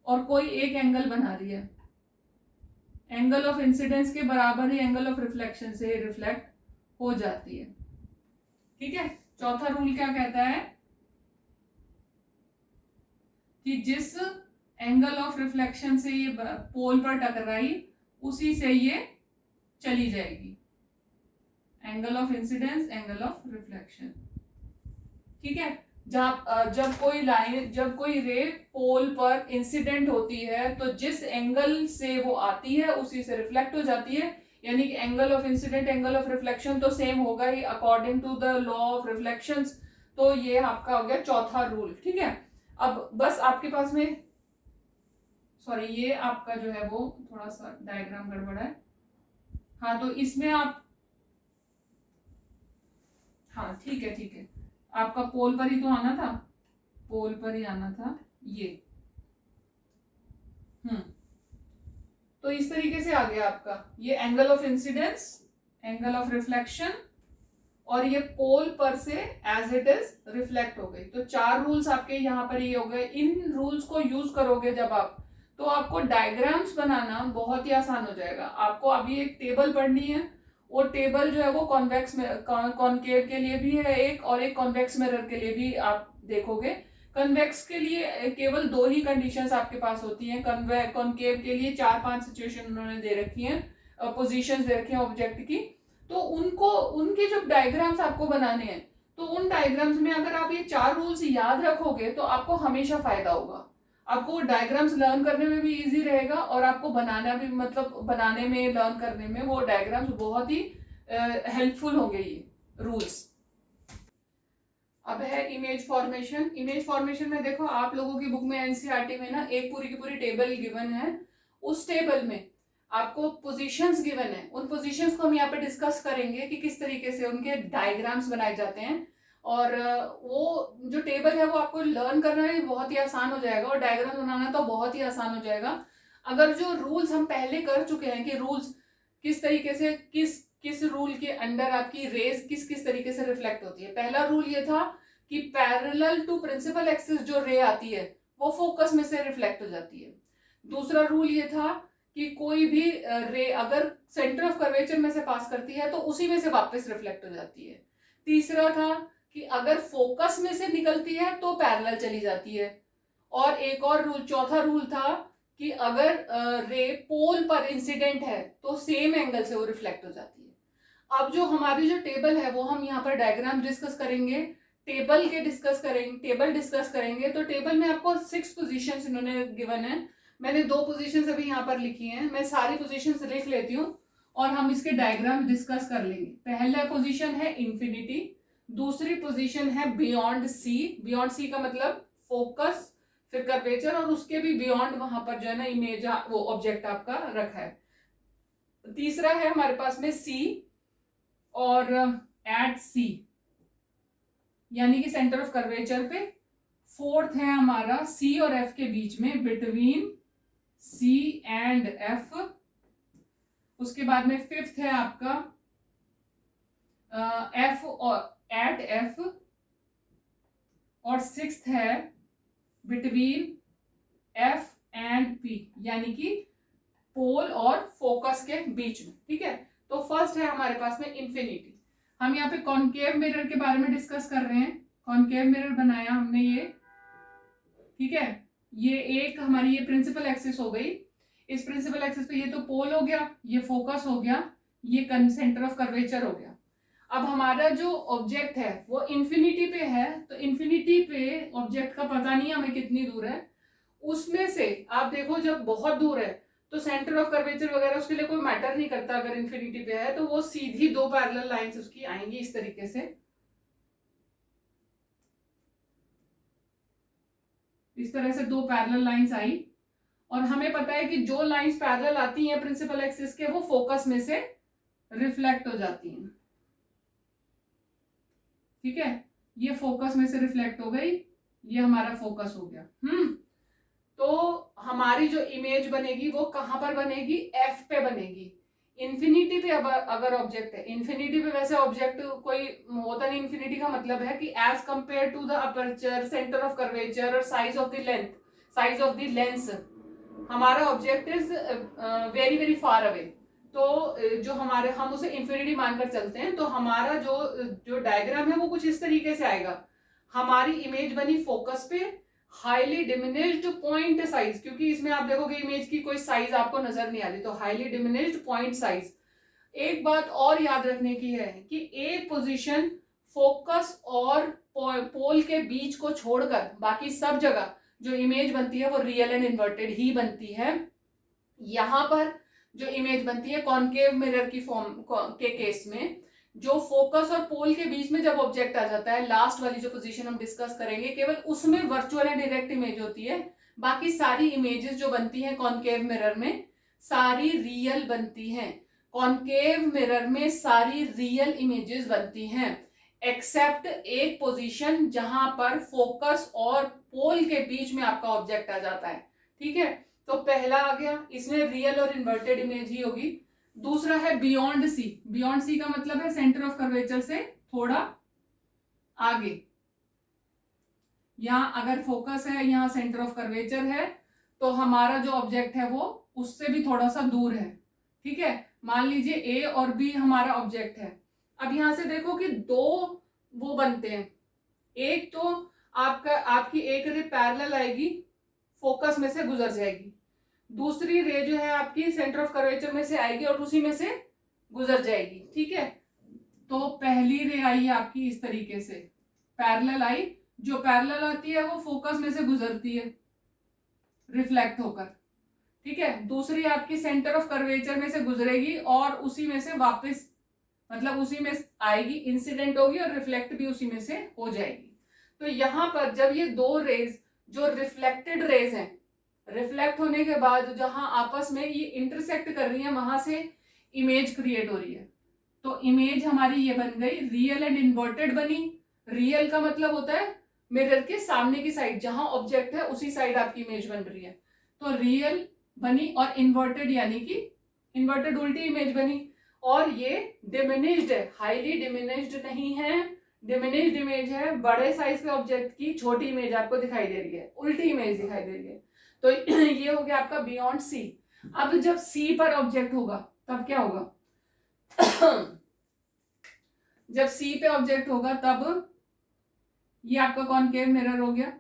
और कोई एक एंगल बना रही है, एंगल ऑफ इंसिडेंस के बराबर ही एंगल ऑफ रिफ्लेक्शन से रिफ्लेक्ट हो जाती है। ठीक है, चौथा रूल क्या कहता है कि जिस एंगल ऑफ रिफ्लेक्शन से ये पोल पर टकराई उसी से ये चली जाएगी, angle of incidence, angle of reflection. ठीक है, जब कोई रे पोल पर इंसिडेंट होती है तो जिस एंगल से वो आती है उसी से रिफ्लेक्ट हो जाती है, यानी कि angle of incident, angle of reflection तो सेम होगा ही according to the law of reflections. तो ये आपका हो गया चौथा रूल। ठीक है, अब बस आपके पास में, सॉरी ये आपका जो है वो थोड़ा सा डायग्राम गड़बड़ है। हाँ, तो इसमें आप, हाँ ठीक है, आपका पोल पर ही तो आना था, पोल पर ही आना था ये। तो इस तरीके से आ गया आपका ये angle of incidence, angle of reflection, और ये पोल पर से एज इट इज रिफ्लेक्ट हो गई। तो 4 रूल्स आपके यहाँ पर ये हो गए। इन रूल्स को यूज करोगे जब आप, तो आपको डायग्राम्स बनाना बहुत ही आसान हो जाएगा। आपको अभी एक टेबल पढ़नी है, वो टेबल जो है वो कॉन्वेक्स में, कॉनकेव के लिए भी है एक, और एक कॉन्वेक्स मिरर के लिए भी आप देखोगे। कन्वेक्स के लिए केवल 2 ही कंडीशंस आपके पास होती हैं, कॉनकेव के लिए 4-5 सिचुएशन उन्होंने दे रखी हैं, पोजीशंस दे रखी हैं ऑब्जेक्ट की। तो उनके जो डायग्राम्स आपको बनाने हैं, तो उन डायग्राम्स में अगर आप ये 4 रूल्स याद रखोगे तो आपको हमेशा फायदा होगा। आपको डायग्राम्स लर्न करने में भी इजी रहेगा और आपको बनाना भी, मतलब बनाने में, लर्न करने में वो डायग्राम्स बहुत ही हेल्पफुल होंगे ये रूल्स। अब है इमेज फॉर्मेशन। इमेज फॉर्मेशन में देखो, आप लोगों की बुक में एनसीईआरटी में ना एक पूरी की पूरी टेबल गिवन है। उस टेबल में आपको पोजीशंस गिवन है, उन पोजीशंस को हम यहाँ पे डिस्कस करेंगे कि किस तरीके से उनके डायग्राम्स बनाए जाते हैं। और वो जो टेबल है वो आपको लर्न करना भी बहुत ही आसान हो जाएगा और डायग्राम बनाना तो बहुत ही आसान हो जाएगा। अगर जो रूल्स हम पहले कर चुके हैं कि रूल्स किस तरीके से, किस किस रूल के अंडर आपकी रेज किस किस तरीके से रिफ्लेक्ट होती है। पहला रूल ये था कि पैरेलल टू प्रिंसिपल एक्सिस जो रे आती है वो फोकस में से रिफ्लेक्ट हो जाती है। दूसरा रूल ये था कि कोई भी रे अगर सेंटर ऑफ कर्वेचर में से पास करती है तो उसी में से वापस रिफ्लेक्ट हो जाती है। तीसरा था कि अगर फोकस में से निकलती है तो पैरेलल चली जाती है। और एक और रूल, चौथा रूल था कि अगर रे पोल पर इंसिडेंट है तो सेम एंगल से वो रिफ्लेक्ट हो जाती है। अब जो हमारी जो टेबल है वो हम यहाँ पर डायग्राम डिस्कस करेंगे, टेबल डिस्कस करेंगे। तो टेबल में आपको 6 पोजीशंस इन्होंने गिवन है। मैंने 2 पोजीशंस अभी यहाँ पर लिखी हैं, मैं सारी पोजीशंस लिख लेती हूँ और हम इसके डायग्राम डिस्कस कर लेंगे। पहला पोजीशन है इंफिनिटी, दूसरी पोजीशन है बियॉन्ड सी। बियॉन्ड सी का मतलब फोकस, फिर कर्वेचर और उसके भी बियॉन्ड वहां पर जो है ना इमेज, वो ऑब्जेक्ट आपका रखा है। तीसरा है हमारे पास में सी और एट सी, यानी कि सेंटर ऑफ कर्वेचर पे। फोर्थ है हमारा सी और एफ के बीच में, बिटवीन सी एंड एफ। उसके बाद में फिफ्थ है आपका एफ और एट एफ। और सिक्स्थ है बिटवीन एफ एंड पी, यानी कि पोल और फोकस के बीच में। ठीक है, तो फर्स्ट है हमारे पास में इंफिनिटी। हम यहाँ पे कॉनकेव मिरर के बारे में डिस्कस कर रहे हैं। कॉनकेव मिरर बनाया हमने ये, ठीक है। ये एक हमारी ये प्रिंसिपल एक्सिस हो गई। इस प्रिंसिपल एक्सिस पे ये तो पोल हो गया, ये फोकस हो गया, ये सेंटर ऑफ कर्वेचर हो गया। अब हमारा जो ऑब्जेक्ट है वो इंफिनिटी पे है, तो इंफिनिटी पे ऑब्जेक्ट का पता नहीं हमें कितनी दूर है। उसमें से आप देखो जब बहुत दूर है तो सेंटर ऑफ कर्वेचर वगैरह उसके लिए कोई मैटर नहीं करता। अगर इंफिनिटी पे है तो वो सीधी 2 पैरेलल लाइंस उसकी आएंगी इस तरीके से, इस तरह से 2 पैरेलल लाइंस आई। और हमें पता है कि जो लाइंस पैरेलल आती हैं प्रिंसिपल एक्सिस के वो फोकस में से रिफ्लेक्ट हो जाती हैं। ठीक है, ये फोकस में से रिफ्लेक्ट हो गई, ये हमारा फोकस हो गया। तो हमारी जो इमेज बनेगी वो कहां पर बनेगी, एफ पे बनेगी। इन्फिनिटी पे अगर ऑब्जेक्ट है, इन्फिनिटी पे वैसे ऑब्जेक्ट कोई होता नहीं। इन्फिनिटी का मतलब है कि as compare to the aperture, centre of curvature और size of the length, size of the lens, हमारा object is very very far away. तो जो हमारे, हम उसे इंफिनिटी मानकर चलते हैं। तो हमारा जो डायग्राम है वो कुछ इस तरीके से आएगा। हमारी इमेज बनी फोकस पे, हाईली डिमिनिश्ड पॉइंट साइज, क्योंकि इसमें आप देखोगे इमेज की कोई साइज आपको नजर नहीं आ रही, तो हाईली डिमिनिश्ड पॉइंट साइज। एक बात और याद रखने की है कि एक पोजीशन फोकस और पोल के बीच को छोड़कर बाकी सब जगह जो इमेज बनती है वो रियल एंड इन्वर्टेड ही बनती है। यहां पर जो इमेज बनती है कॉनकेव मिरर की फॉर्म के केस में, जो फोकस और पोल के बीच में जब ऑब्जेक्ट आ जाता है, लास्ट वाली जो पोजीशन हम डिस्कस करेंगे, केवल उसमें वर्चुअल एंड डायरेक्ट इमेज होती है। बाकी सारी इमेजेस जो बनती हैं कॉनकेव मिरर में सारी रियल बनती हैं। कॉनकेव मिरर में सारी रियल इमेजेस बनती हैं, एक्सेप्ट एक पोजीशन जहां पर फोकस और पोल के बीच में आपका ऑब्जेक्ट आ जाता है। ठीक है, तो पहला आ गया, इसमें रियल और इन्वर्टेड इमेज ही होगी। दूसरा है बियॉन्ड सी। बियॉन्ड सी का मतलब है सेंटर ऑफ कर्वेचर से थोड़ा आगे। यहां अगर फोकस है, यहां सेंटर ऑफ कर्वेचर है, तो हमारा जो ऑब्जेक्ट है वो उससे भी थोड़ा सा दूर है। ठीक है, मान लीजिए ए और बी हमारा ऑब्जेक्ट है। अब यहां से देखो कि 2 वो बनते हैं। एक तो आपकी एक रे पैरेलल आएगी, फोकस में से गुजर जाएगी। दूसरी रे जो है आपकी सेंटर ऑफ कर्वेचर में से आएगी और उसी में से गुजर जाएगी। ठीक है, तो पहली रे आई आपकी इस तरीके से पैरेलल आई। जो पैरेलल आती है वो फोकस में से गुजरती है, रिफ्लेक्ट होकर, ठीक है। दूसरी आपकी सेंटर ऑफ कर्वेचर में से गुजरेगी और उसी में से वापस, मतलब उसी में आएगी, इंसिडेंट होगी और रिफ्लेक्ट भी उसी में से हो जाएगी। तो यहाँ पर जब ये दो रेज जो रिफ्लेक्टेड रेज हैं, रिफ्लेक्ट होने के बाद जहां आपस में ये इंटरसेक्ट कर रही हैं, वहां से इमेज क्रिएट हो रही है। तो इमेज हमारी ये बन गई, रियल एंड इन्वर्टेड बनी। रियल का मतलब होता है मिरर के सामने की साइड, जहां ऑब्जेक्ट है उसी साइड आपकी इमेज बन रही है, तो रियल बनी। और इन्वर्टेड यानी कि इन्वर्टेड उल्टी इमेज बनी। और ये डिमिनिश्ड है, हाईली डिमिनिश्ड नहीं है, डिमिनिश्ड इमेज है। बड़े साइज के ऑब्जेक्ट की छोटी इमेज आपको दिखाई दे रही है, उल्टी इमेज दिखाई दे रही है। तो ये हो गया आपका बियॉन्ड सी। अब जब सी पर ऑब्जेक्ट होगा तब क्या होगा? जब सी पे ऑब्जेक्ट होगा तब ये आपका कॉनकेव मिरर हो गया,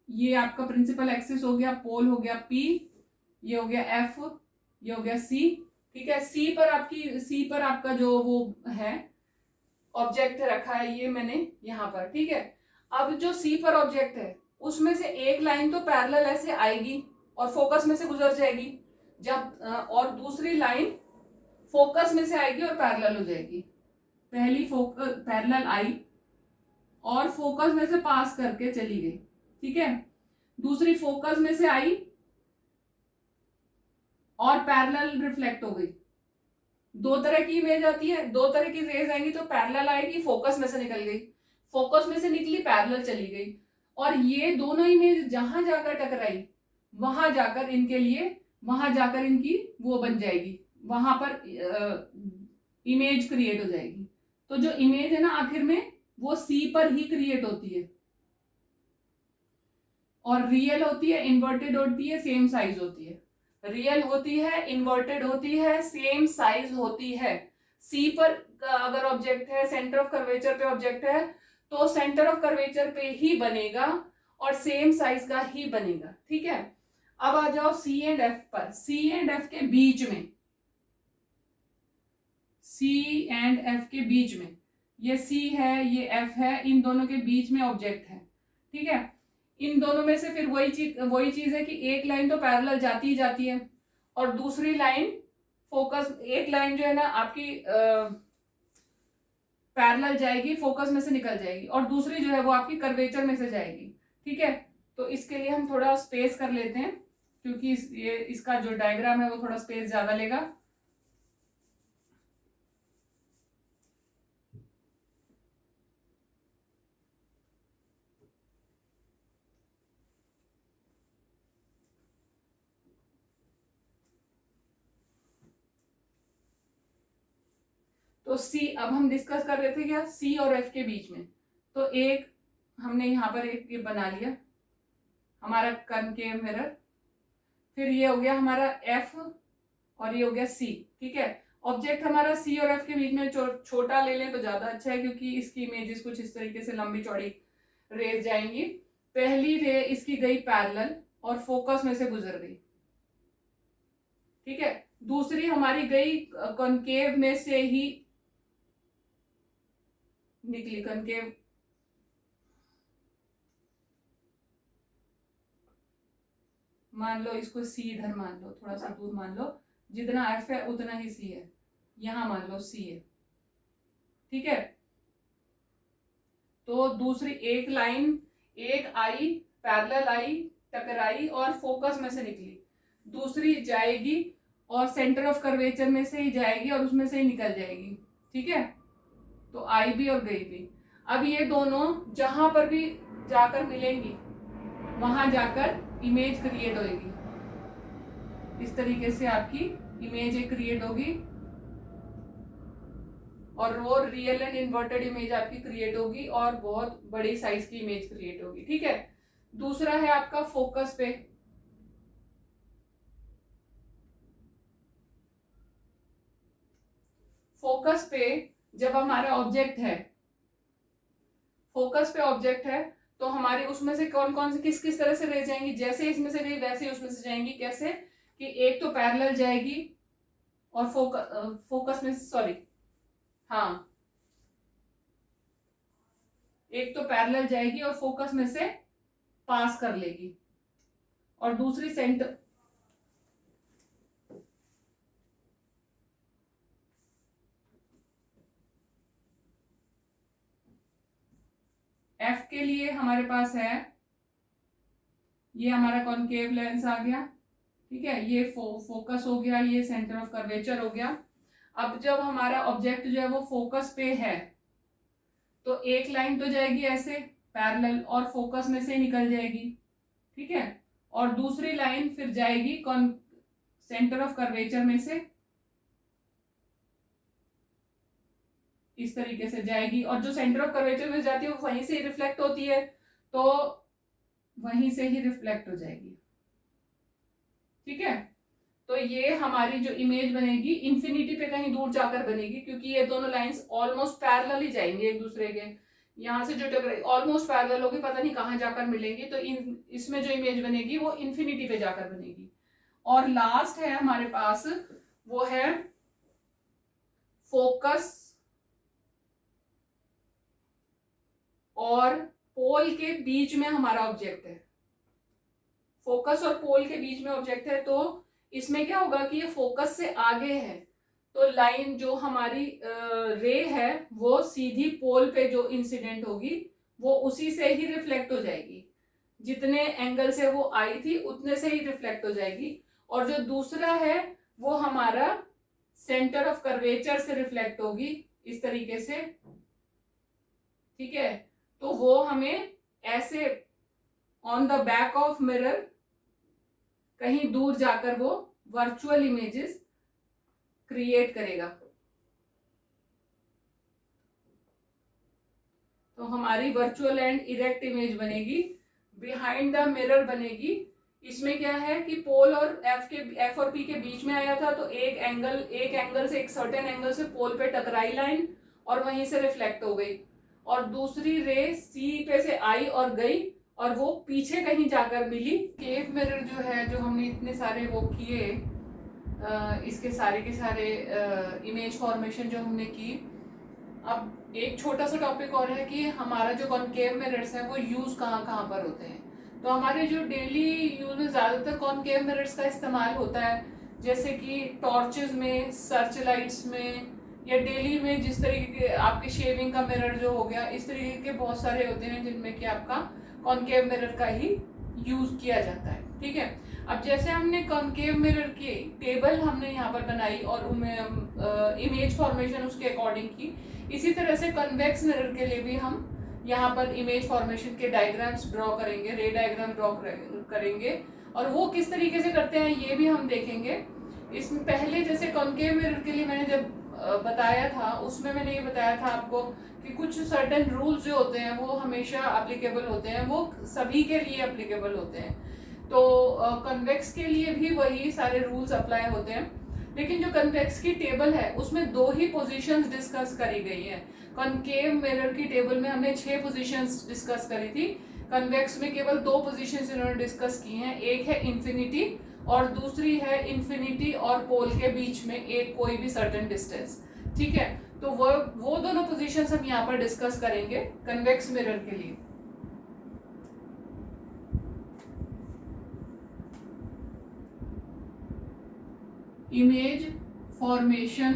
ये आपका प्रिंसिपल एक्सिस हो गया, पोल हो गया पी, ये हो गया एफ, ये हो गया सी, ठीक है। सी पर आपका जो वो है ऑब्जेक्ट रखा है, ये मैंने यहाँ पर, ठीक है। अब जो सी पर ऑब्जेक्ट है उसमें से एक लाइन तो पैरेलल ऐसे आएगी और फोकस में से गुजर जाएगी, जब और दूसरी लाइन फोकस में से आएगी और पैरेलल हो जाएगी। पहली फोकस पैरेलल आई और फोकस में से पास करके चली गई, ठीक है। दूसरी फोकस में से आई और पैरेलल रिफ्लेक्ट हो गई। दो तरह की इमेज आती है, दो तरह की रेज आएंगी, तो पैरेलल आएगी, फोकस में से निकल गई, फोकस में से निकली, पैरेलल चली गई। और ये दोनों इमेज जहां जाकर टकराई, वहां जाकर इनकी वो बन जाएगी, वहां पर इमेज क्रिएट हो जाएगी। तो जो इमेज है ना आखिर में वो सी पर ही क्रिएट होती है, और रियल होती है, इन्वर्टेड होती है, सेम साइज होती है। रियल होती है, इन्वर्टेड होती है, सेम साइज होती है। सी पर अगर ऑब्जेक्ट है, सेंटर ऑफ कर्वेचर पे ऑब्जेक्ट है, तो सेंटर ऑफ कर्वेचर पे ही बनेगा और सेम साइज का ही बनेगा, ठीक है। अब आ जाओ सी एंड एफ पर। सी एंड एफ के बीच में, सी एंड एफ के बीच में, ये सी है, ये एफ है, इन दोनों के बीच में ऑब्जेक्ट है, ठीक है। इन दोनों में से फिर वही चीज है कि एक लाइन तो पैरेलल जाती ही जाती है और दूसरी लाइन फोकस, एक लाइन जो है ना आपकी पैरेलल जाएगी, फोकस में से निकल जाएगी, और दूसरी जो है वो आपकी कर्वेचर में से जाएगी, ठीक है। तो इसके लिए हम थोड़ा स्पेस कर लेते हैं, क्योंकि इसका जो डायग्राम है वो थोड़ा स्पेस ज्यादा लेगा। तो सी, अब हम डिस्कस कर रहे थे क्या, सी और एफ के बीच में। तो एक हमने यहाँ पर एक ये बना लिया हमारा कनकेव मिरर, फिर ये हो गया हमारा एफ और ये हो गया सी, ठीक है। ऑब्जेक्ट हमारा सी और एफ के बीच में छोटा ले लें तो ज्यादा अच्छा है, क्योंकि इसकी इमेजेस कुछ इस तरीके से लंबी चौड़ी रेज जाएंगी। पहली रे इसकी गई पैरेलल और फोकस में से गुजर गई, ठीक है। दूसरी हमारी गई कॉनकेव में से ही निकली, कनकेव, मान लो इसको सी इधर मान लो, थोड़ा सा दूर मान लो, जितना एफ है उतना ही सी है, यहां मान लो सी है, ठीक है। तो दूसरी एक लाइन, एक आई, पैरेलल आई, टकराई और फोकस में से निकली, दूसरी जाएगी और सेंटर ऑफ कर्वेचर में से ही जाएगी और उसमें से ही निकल जाएगी, ठीक है। तो आई भी और गई भी। अब ये दोनों जहां पर भी जाकर मिलेंगी वहां जाकर इमेज क्रिएट होगी, इस तरीके से आपकी इमेज एक क्रिएट होगी और वो रियल एंड इन्वर्टेड इमेज आपकी क्रिएट होगी और बहुत बड़ी साइज की इमेज क्रिएट होगी, ठीक है। दूसरा है आपका फोकस पे। फोकस पे जब हमारा ऑब्जेक्ट है, फोकस पे ऑब्जेक्ट है, तो हमारे उसमें से कौन कौन से किस किस तरह से रह जाएंगी, जैसे इसमें से गई वैसे ही उसमें से जाएंगी। कैसे कि एक तो पैरेलल जाएगी और फोकस में, सॉरी, हाँ, एक तो पैरेलल जाएगी और फोकस में से पास कर लेगी, और दूसरी सेंटर एफ के लिए हमारे पास है, ये हमारा कॉनकेव लेंस आ गया, ठीक है, ये फोकस हो गया, ये सेंटर ऑफ कर्वेचर हो गया। अब जब हमारा ऑब्जेक्ट जो है वो फोकस पे है तो एक लाइन तो जाएगी ऐसे पैरेलल और फोकस में से निकल जाएगी, ठीक है, और दूसरी लाइन फिर जाएगी सेंटर ऑफ कर्वेचर में से इस तरीके से जाएगी, और जो सेंटर ऑफ कर्वेचर में जाती है वो वहीं से ही रिफ्लेक्ट होती है, तो वहीं से ही रिफ्लेक्ट हो जाएगी, ठीक है। तो ये हमारी जो इमेज बनेगी इन्फिनिटी पे कहीं दूर जाकर बनेगी, क्योंकि ये दोनों लाइंस ऑलमोस्ट पैरेलल ही जाएंगे एक दूसरे के, यहाँ से जो टकराई ऑलमोस्ट पैरेलल होगी, पता नहीं कहाँ जाकर मिलेंगी, तो इसमें जो इमेज बनेगी वो इन्फिनिटी पे जाकर बनेगी। और लास्ट है हमारे पास, वो है फोकस और पोल के बीच में हमारा ऑब्जेक्ट है, फोकस और पोल के बीच में ऑब्जेक्ट है, तो इसमें क्या होगा कि ये फोकस से आगे है, तो लाइन जो हमारी रे है वो सीधी पोल पे जो इंसिडेंट होगी वो उसी से ही रिफ्लेक्ट हो जाएगी, जितने एंगल से वो आई थी उतने से ही रिफ्लेक्ट हो जाएगी। और जो दूसरा है वो हमारा सेंटर ऑफ कर्वेचर से रिफ्लेक्ट होगी इस तरीके से, ठीक है, तो वो हमें ऐसे on the back of mirror कहीं दूर जाकर वो वर्चुअल इमेजेस क्रिएट करेगा। तो हमारी वर्चुअल एंड इरेक्ट इमेज बनेगी, बिहाइंड द मिरर बनेगी। इसमें क्या है कि पोल और एफ और पी के बीच में आया था, तो एक एंगल से, एक सर्टेन एंगल से पोल पे टकराई लाइन और वहीं से रिफ्लेक्ट हो गई, और दूसरी रे सी पे से आई और गई और वो पीछे कहीं जाकर मिली। केव मिरर जो है, जो हमने इतने सारे वो किए, इसके सारे के सारे इमेज फॉर्मेशन जो हमने की। अब एक छोटा सा टॉपिक और है कि हमारा जो कॉनकेव मिरर्स है वो यूज़ कहाँ कहाँ पर होते हैं। तो हमारे जो डेली यूज में ज़्यादातर कॉनकेव मिरर्स का इस्तेमाल होता है, जैसे कि टॉर्चेज में, सर्च लाइट्स में, या डेली में जिस तरीके के आपके शेविंग का मिरर जो हो गया, इस तरीके के बहुत सारे होते हैं जिनमें कि आपका कॉनकेव मिरर का ही यूज़ किया जाता है, ठीक है। अब जैसे हमने कॉनकेव मिरर की टेबल हमने यहाँ पर बनाई और उनमें इमेज फॉर्मेशन उसके अकॉर्डिंग की, इसी तरह से कन्वेक्स मिरर के लिए भी हम यहाँ पर इमेज फॉर्मेशन के डायग्राम्स ड्रॉ करेंगे, रे डायग्राम ड्रॉ करेंगे, और वो किस तरीके से करते हैं ये भी हम देखेंगे। इसमें पहले जैसे कॉनकेव मिरर के लिए मैंने जब बताया था, उसमें मैंने ये बताया था आपको कि कुछ सर्टेन रूल्स जो होते हैं वो हमेशा एप्लीकेबल होते हैं, वो सभी के लिए एप्लीकेबल होते हैं। तो कन्वेक्स के लिए भी वही सारे रूल्स अप्लाई होते हैं, लेकिन जो कन्वेक्स की टेबल है उसमें 2 ही पोजीशंस डिस्कस करी गई हैं। कॉनकेव मिरर की टेबल में हमने 6 पोजीशंस डिस्कस करी थी, कन्वेक्स में केवल 2 पोजीशंस इन्होंने डिस्कस की हैं, एक है इन्फिनिटी और दूसरी है इन्फिनिटी और पोल के बीच में एक कोई भी सर्टेन डिस्टेंस, ठीक है। तो वो दोनों पोजीशंस हम यहाँ पर डिस्कस करेंगे कन्वेक्स मिरर के लिए। Image formation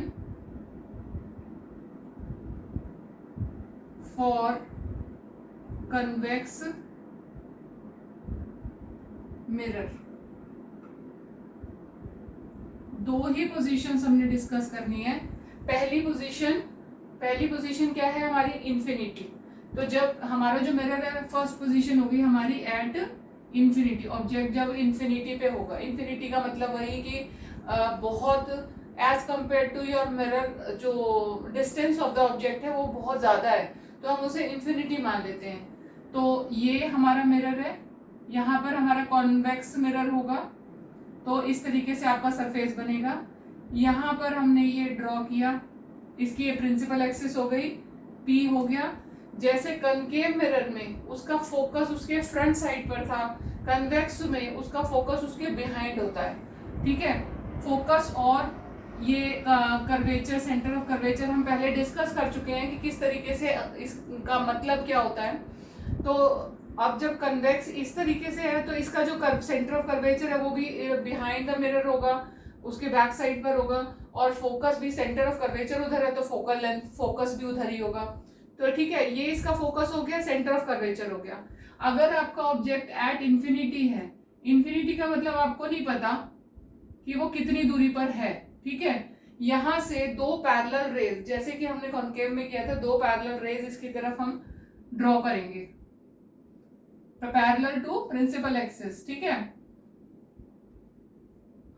for convex mirror, 2 he positions हमने डिस्कस करनी है। पहली पोजीशन क्या है हमारी, इन्फिनिटी। तो जब हमारा जो मिरर है फर्स्ट पोजीशन होगी हमारी एट इन्फिनिटी, ऑब्जेक्ट जब इन्फिनिटी पे होगा। इन्फिनिटी का मतलब वही कि बहुत as compare to your mirror जो डिस्टेंस ऑफ द ऑब्जेक्ट है वो बहुत ज़्यादा है, तो हम उसे इन्फिनिटी मान लेते हैं। तो ये हमारा मिरर है, यहाँ पर हमारा कॉन्वेक्स मिरर होगा, तो इस तरीके से आपका सरफेस बनेगा। यहाँ पर हमने ये ड्रॉ किया, इसकी ये प्रिंसिपल एक्सिस हो गई, P हो गया। जैसे कनकेव मिरर में उसका फोकस उसके फ्रंट साइड पर था, कन्वेक्स में उसका फोकस उसके बिहाइंड होता है, ठीक है। फोकस और ये कर्वेचर, सेंटर ऑफ कर्वेचर हम पहले डिस्कस कर चुके हैं कि किस तरीके से इसका मतलब क्या होता है। तो अब जब कन्वेक्स इस तरीके से है तो इसका जो सेंटर ऑफ कर्वेचर है वो भी बिहाइंड द मिरर होगा, उसके बैक साइड पर होगा, और फोकस भी, सेंटर ऑफ कर्वेचर उधर है तो फोकल लेंथ फोकस भी उधर ही होगा। तो ठीक है, ये इसका फोकस हो गया, सेंटर ऑफ कर्वेचर हो गया। अगर आपका ऑब्जेक्ट एट इंफिनिटी है, इंफिनिटी का मतलब आपको नहीं पता कि वो कितनी दूरी पर है, ठीक है, यहां से दो पैरेलल रेज, जैसे कि हमने कॉन्केव में किया था, दो पैरेलल रेज इसकी तरफ हम ड्रॉ करेंगे पैरेलल टू प्रिंसिपल एक्सिस, ठीक है,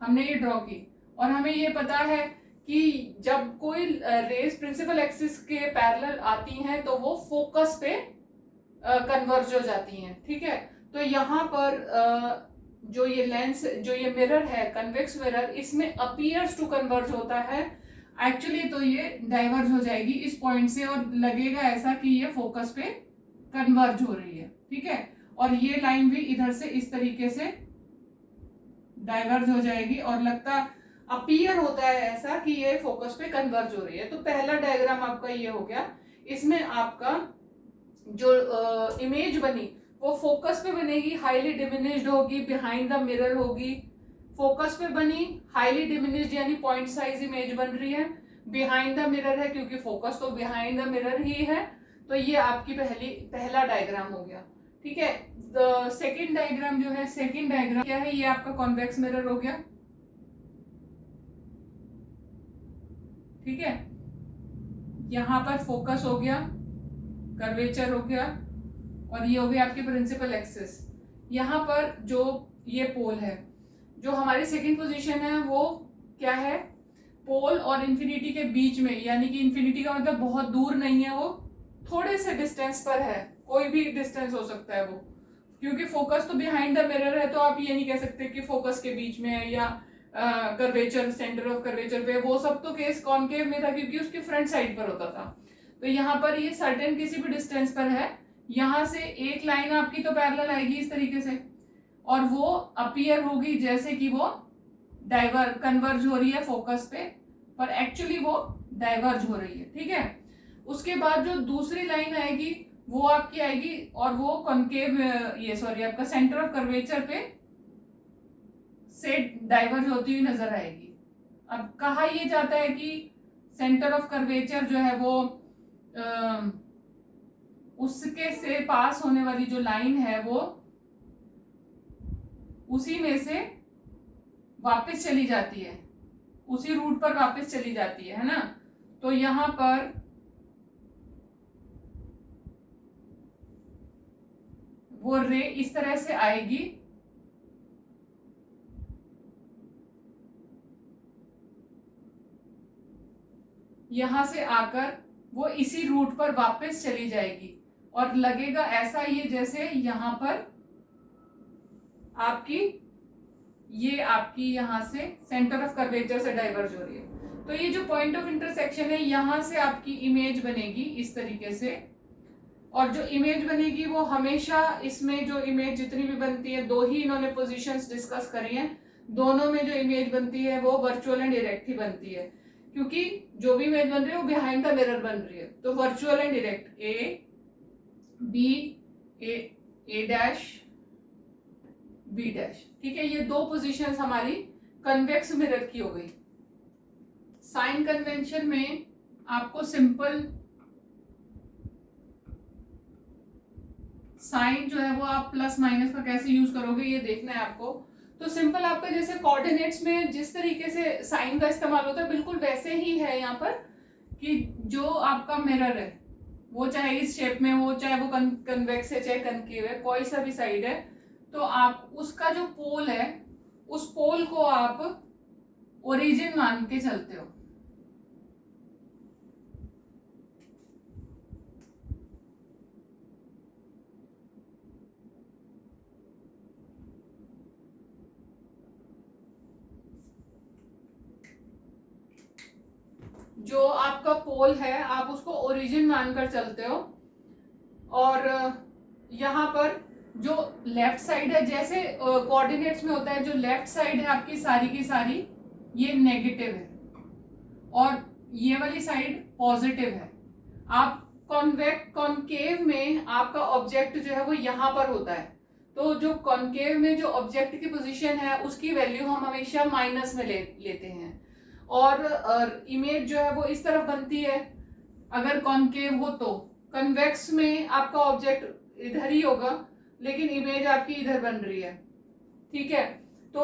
हमने ये ड्रॉ की, और हमें ये पता है कि जब कोई रेज प्रिंसिपल एक्सिस के पैरेलल आती हैं तो वो फोकस पे कन्वर्ज हो जाती हैं, ठीक है। तो यहाँ पर जो ये लेंस, जो ये मिरर है कन्वेक्स मिरर, इसमें अपीयर्स टू कन्वर्ज होता है, एक्चुअली तो ये डाइवर्ज हो जाएगी इस पॉइंट से और लगेगा ऐसा कि ये फोकस पे कन्वर्ज हो रही है, ठीक है, और ये लाइन भी इधर से इस तरीके से डाइवर्ज हो जाएगी और लगता अपीयर होता है ऐसा कि ये फोकस पे कन्वर्ज हो रही है। तो पहला डायग्राम आपका ये हो गया, इसमें आपका जो इमेज बनी वो फोकस पे बनेगी, हाईली डिमिनिश्ड होगी, बिहाइंड द मिरर होगी, फोकस पे बनी हाईली डिमिनिश्ड यानी पॉइंट साइज इमेज बन रही है, बिहाइंड द मिरर है क्योंकि फोकस तो बिहाइंड द मिरर ही है। तो ये आपकी पहला डायग्राम हो गया, ठीक है। सेकेंड डायग्राम जो है, सेकेंड डायग्राम क्या है, ये आपका कॉन्वेक्स मिरर हो गया, ठीक है, यहां पर फोकस हो गया, कर्वेचर हो गया, और ये हो गया आपकी प्रिंसिपल एक्सिस। यहाँ पर जो ये पोल है, जो हमारी सेकंड पोजीशन है, वो क्या है, पोल और इंफिनिटी के बीच में, यानी कि इंफिनिटी का मतलब बहुत दूर नहीं है, वो थोड़े से डिस्टेंस पर है, कोई भी डिस्टेंस हो सकता है वो, क्योंकि फोकस तो बिहाइंड द मिरर है, तो आप ये नहीं कह सकते कि फोकस के बीच में है या कर्वेचर, सेंटर ऑफ कर्वेचर पे, वो सब तो केस कॉन्केव में था क्योंकि उसके फ्रंट साइड पर होता था। तो यहाँ पर ये सर्टेन किसी भी डिस्टेंस पर है, यहां से एक लाइन आपकी तो पैरेलल आएगी इस तरीके से, और वो अपीयर होगी जैसे कि वो कन्वर्ज हो रही है फोकस पे, पर एक्चुअली वो डाइवर्ज हो रही है, ठीक है। उसके बाद जो दूसरी लाइन आएगी वो आपकी आएगी और वो कॉन्केव, ये सॉरी आपका सेंटर ऑफ कर्वेचर पे से डाइवर्ज होती हुई नजर आएगी। अब कहा ये जाता है कि सेंटर ऑफ कर्वेचर जो है वो उसके से पास होने वाली जो लाइन है वो उसी में से वापस चली जाती है, उसी रूट पर वापस चली जाती है ना। तो यहां पर वो रे इस तरह से आएगी, यहां से आकर वो इसी रूट पर वापस चली जाएगी और लगेगा ऐसा ये जैसे यहां पर आपकी ये आपकी यहां से सेंटर ऑफ कर्वेचर से डाइवर्ज हो रही है। तो ये जो पॉइंट ऑफ इंटरसेक्शन है, यहां से आपकी इमेज बनेगी इस तरीके से, और जो इमेज बनेगी वो हमेशा, इसमें जो इमेज जितनी भी बनती है, दो ही इन्होंने पोजीशंस डिस्कस करी हैं, दोनों में जो इमेज बनती है वो वर्चुअल एंड डायरेक्ट ही बनती है, क्योंकि जो भी इमेज बन रही है वो बिहाइंड द मिरर बन रही है। तो virtual and direct, A B, A dash B dash, ठीक है, ये दो पोजीशंस हमारी कन्वेक्स मिरर की हो गई। साइन कन्वेंशन में आपको सिंपल साइन जो है वो आप प्लस माइनस का कैसे यूज करोगे ये देखना है आपको। तो सिंपल आपका जैसे कोऑर्डिनेट्स में जिस तरीके से साइन का इस्तेमाल होता है बिल्कुल वैसे ही है यहाँ पर, कि जो आपका मिरर है वो चाहे इस शेप में हो, चाहे वो कन्वेक्स है चाहे कनकेव है, कोई सा भी साइड है, तो आप उसका जो पोल है उस पोल को आप ओरिजिन मान के चलते हो। जो आपका पोल है आप उसको ओरिजिन मानकर चलते हो, और यहाँ पर जो लेफ्ट साइड है, जैसे कोऑर्डिनेट्स में होता है, जो लेफ्ट साइड है आपकी सारी की सारी ये नेगेटिव है और ये वाली साइड पॉजिटिव है। आप कॉनकेव में आपका ऑब्जेक्ट जो है वो यहाँ पर होता है, तो जो कॉनकेव में जो ऑब्जेक्ट की पोजीशन है उसकी वैल्यू हम हमेशा माइनस में लेते हैं, और इमेज जो है वो इस तरफ बनती है अगर कॉनकेव हो तो। कन्वेक्स में आपका ऑब्जेक्ट इधर ही होगा लेकिन इमेज आपकी इधर बन रही है, ठीक है। तो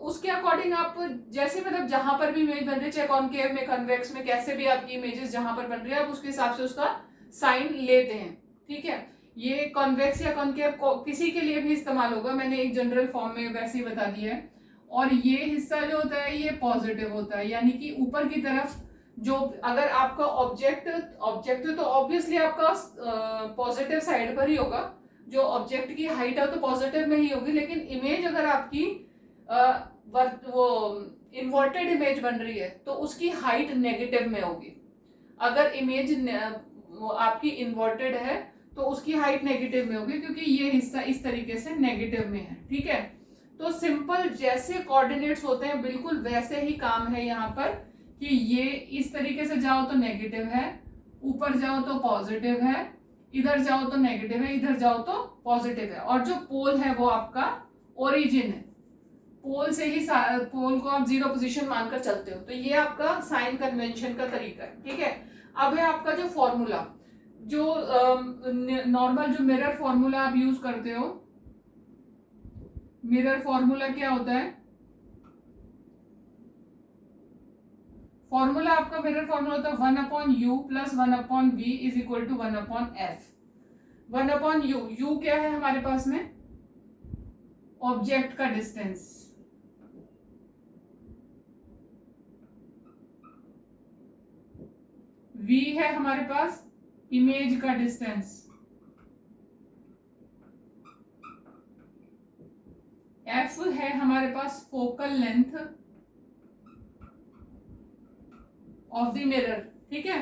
उसके अकॉर्डिंग आप जैसे मतलब जहां पर भी इमेज बन रही है, चाहे कॉनकेव में कन्वेक्स में कैसे भी आपकी इमेजेस जहां पर बन रही है, आप उसके हिसाब से उसका साइन लेते हैं, ठीक है। ये कॉन्वेक्स या कॉनकेव किसी के लिए भी इस्तेमाल होगा, मैंने एक जनरल फॉर्म में वैसे ही बता दिया है। और ये हिस्सा जो होता है ये पॉजिटिव होता है, यानी कि ऊपर की तरफ जो अगर आपका ऑब्जेक्ट तो ऑब्वियसली आपका पॉजिटिव साइड पर ही होगा, जो ऑब्जेक्ट की हाइट है तो पॉजिटिव में ही होगी, लेकिन इमेज अगर आपकी वो इन्वर्टेड इमेज बन रही है तो उसकी हाइट नेगेटिव में होगी। अगर इमेज आपकी इन्वर्टेड है तो उसकी हाइट नेगेटिव में होगी, क्योंकि ये हिस्सा इस तरीके से नेगेटिव में है, ठीक है। तो सिंपल जैसे कोऑर्डिनेट्स होते हैं बिल्कुल वैसे ही काम है यहाँ पर, कि ये इस तरीके से जाओ तो नेगेटिव है, ऊपर जाओ तो पॉजिटिव है, इधर जाओ तो नेगेटिव है, इधर जाओ तो पॉजिटिव है, और जो पोल है वो आपका ओरिजिन है, पोल से ही पोल को आप जीरो पोजीशन मानकर चलते हो। तो ये आपका साइन कन्वेंशन का तरीका है, ठीक है। अब है आपका जो फॉर्मूला, जो नॉर्मल जो मिरर फॉर्मूला आप यूज करते हो, मिरर फॉर्मूला क्या होता है? फॉर्मूला आपका मिरर फॉर्मूला होता है 1/u plus 1/v is equal to 1/f। 1/u, u क्या है हमारे पास में? ऑब्जेक्ट का डिस्टेंस, v है हमारे पास इमेज का डिस्टेंस, f है हमारे पास focal length of the mirror, ठीक है।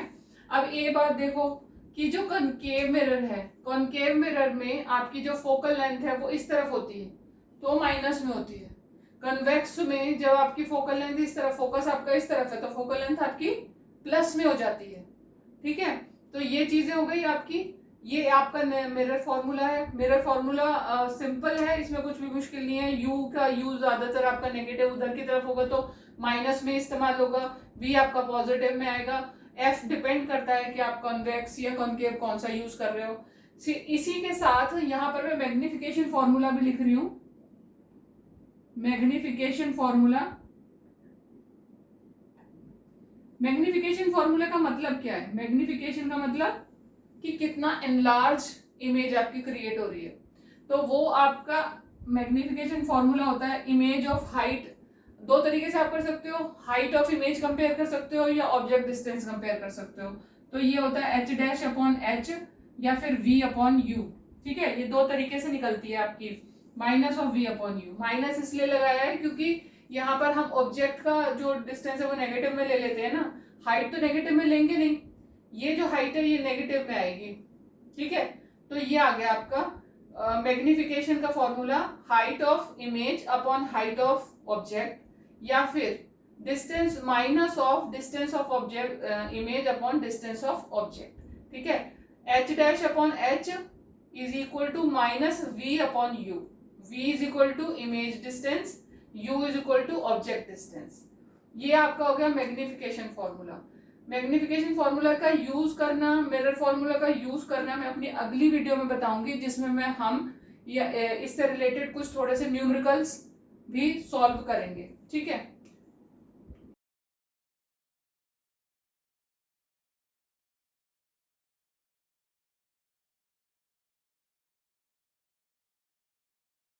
अब ये बात देखो कि जो कॉनकेव मिरर है, कॉनकेव मिरर में आपकी जो फोकल लेंथ है वो इस तरफ होती है तो माइनस में होती है। कन्वेक्स में जब आपकी फोकल लेंथ इस तरफ, फोकस आपका इस तरफ है तो फोकल लेंथ आपकी प्लस में हो जाती है, ठीक है। तो ये चीजें हो गई आपकी, ये आपका मिरर फॉर्मूला है। मिरर फॉर्मूला सिंपल है, इसमें कुछ भी मुश्किल नहीं है। यू का यूज ज्यादातर आपका नेगेटिव उधर की तरफ होगा तो माइनस में इस्तेमाल होगा, वी आपका पॉजिटिव में आएगा, एफ डिपेंड करता है कि आप कॉन्वेक्स या कॉनकेव कौन सा यूज कर रहे हो। इसी के साथ यहाँ पर मैं मैग्निफिकेशन फॉर्मूला भी लिख रही हूँ, मैग्निफिकेशन फॉर्मूला। मैग्निफिकेशन फॉर्मूला का मतलब क्या है? मैग्निफिकेशन का मतलब कि कितना एनलार्ज इमेज आपकी क्रिएट हो रही है, तो वो आपका मैग्निफिकेशन फॉर्मूला होता है इमेज ऑफ हाइट। दो तरीके से आप कर सकते हो, हाइट ऑफ इमेज कंपेयर कर सकते हो या ऑब्जेक्ट डिस्टेंस कंपेयर कर सकते हो। तो ये होता है h'/h या फिर v/u, ठीक है। ये दो तरीके से निकलती है आपकी माइनस ऑफ v/u। माइनस इसलिए लगाया है क्योंकि यहाँ पर हम ऑब्जेक्ट का जो डिस्टेंस है वो नेगेटिव में ले लेते हैं ना, हाइट तो नेगेटिव में लेंगे नहीं, ये जो हाइट है ये नेगेटिव में आएगी, ठीक है। तो ये आ गया आपका मैग्निफिकेशन का formula, height of image upon height of object, या फिर distance minus of distance of object image upon distance of object, ठीक है। h'/h is equal to minus v/u, v is equal to image distance, u is equal to object distance. ये आपका हो गया magnification formula. Magnification formula का use करना, mirror formula का use करना मैं अपनी अगली वीडियो में बताऊंगी, जिसमें हम इससे रिलेटेड कुछ थोड़े से न्यूमेरिकल्स भी सॉल्व करेंगे, ठीक है।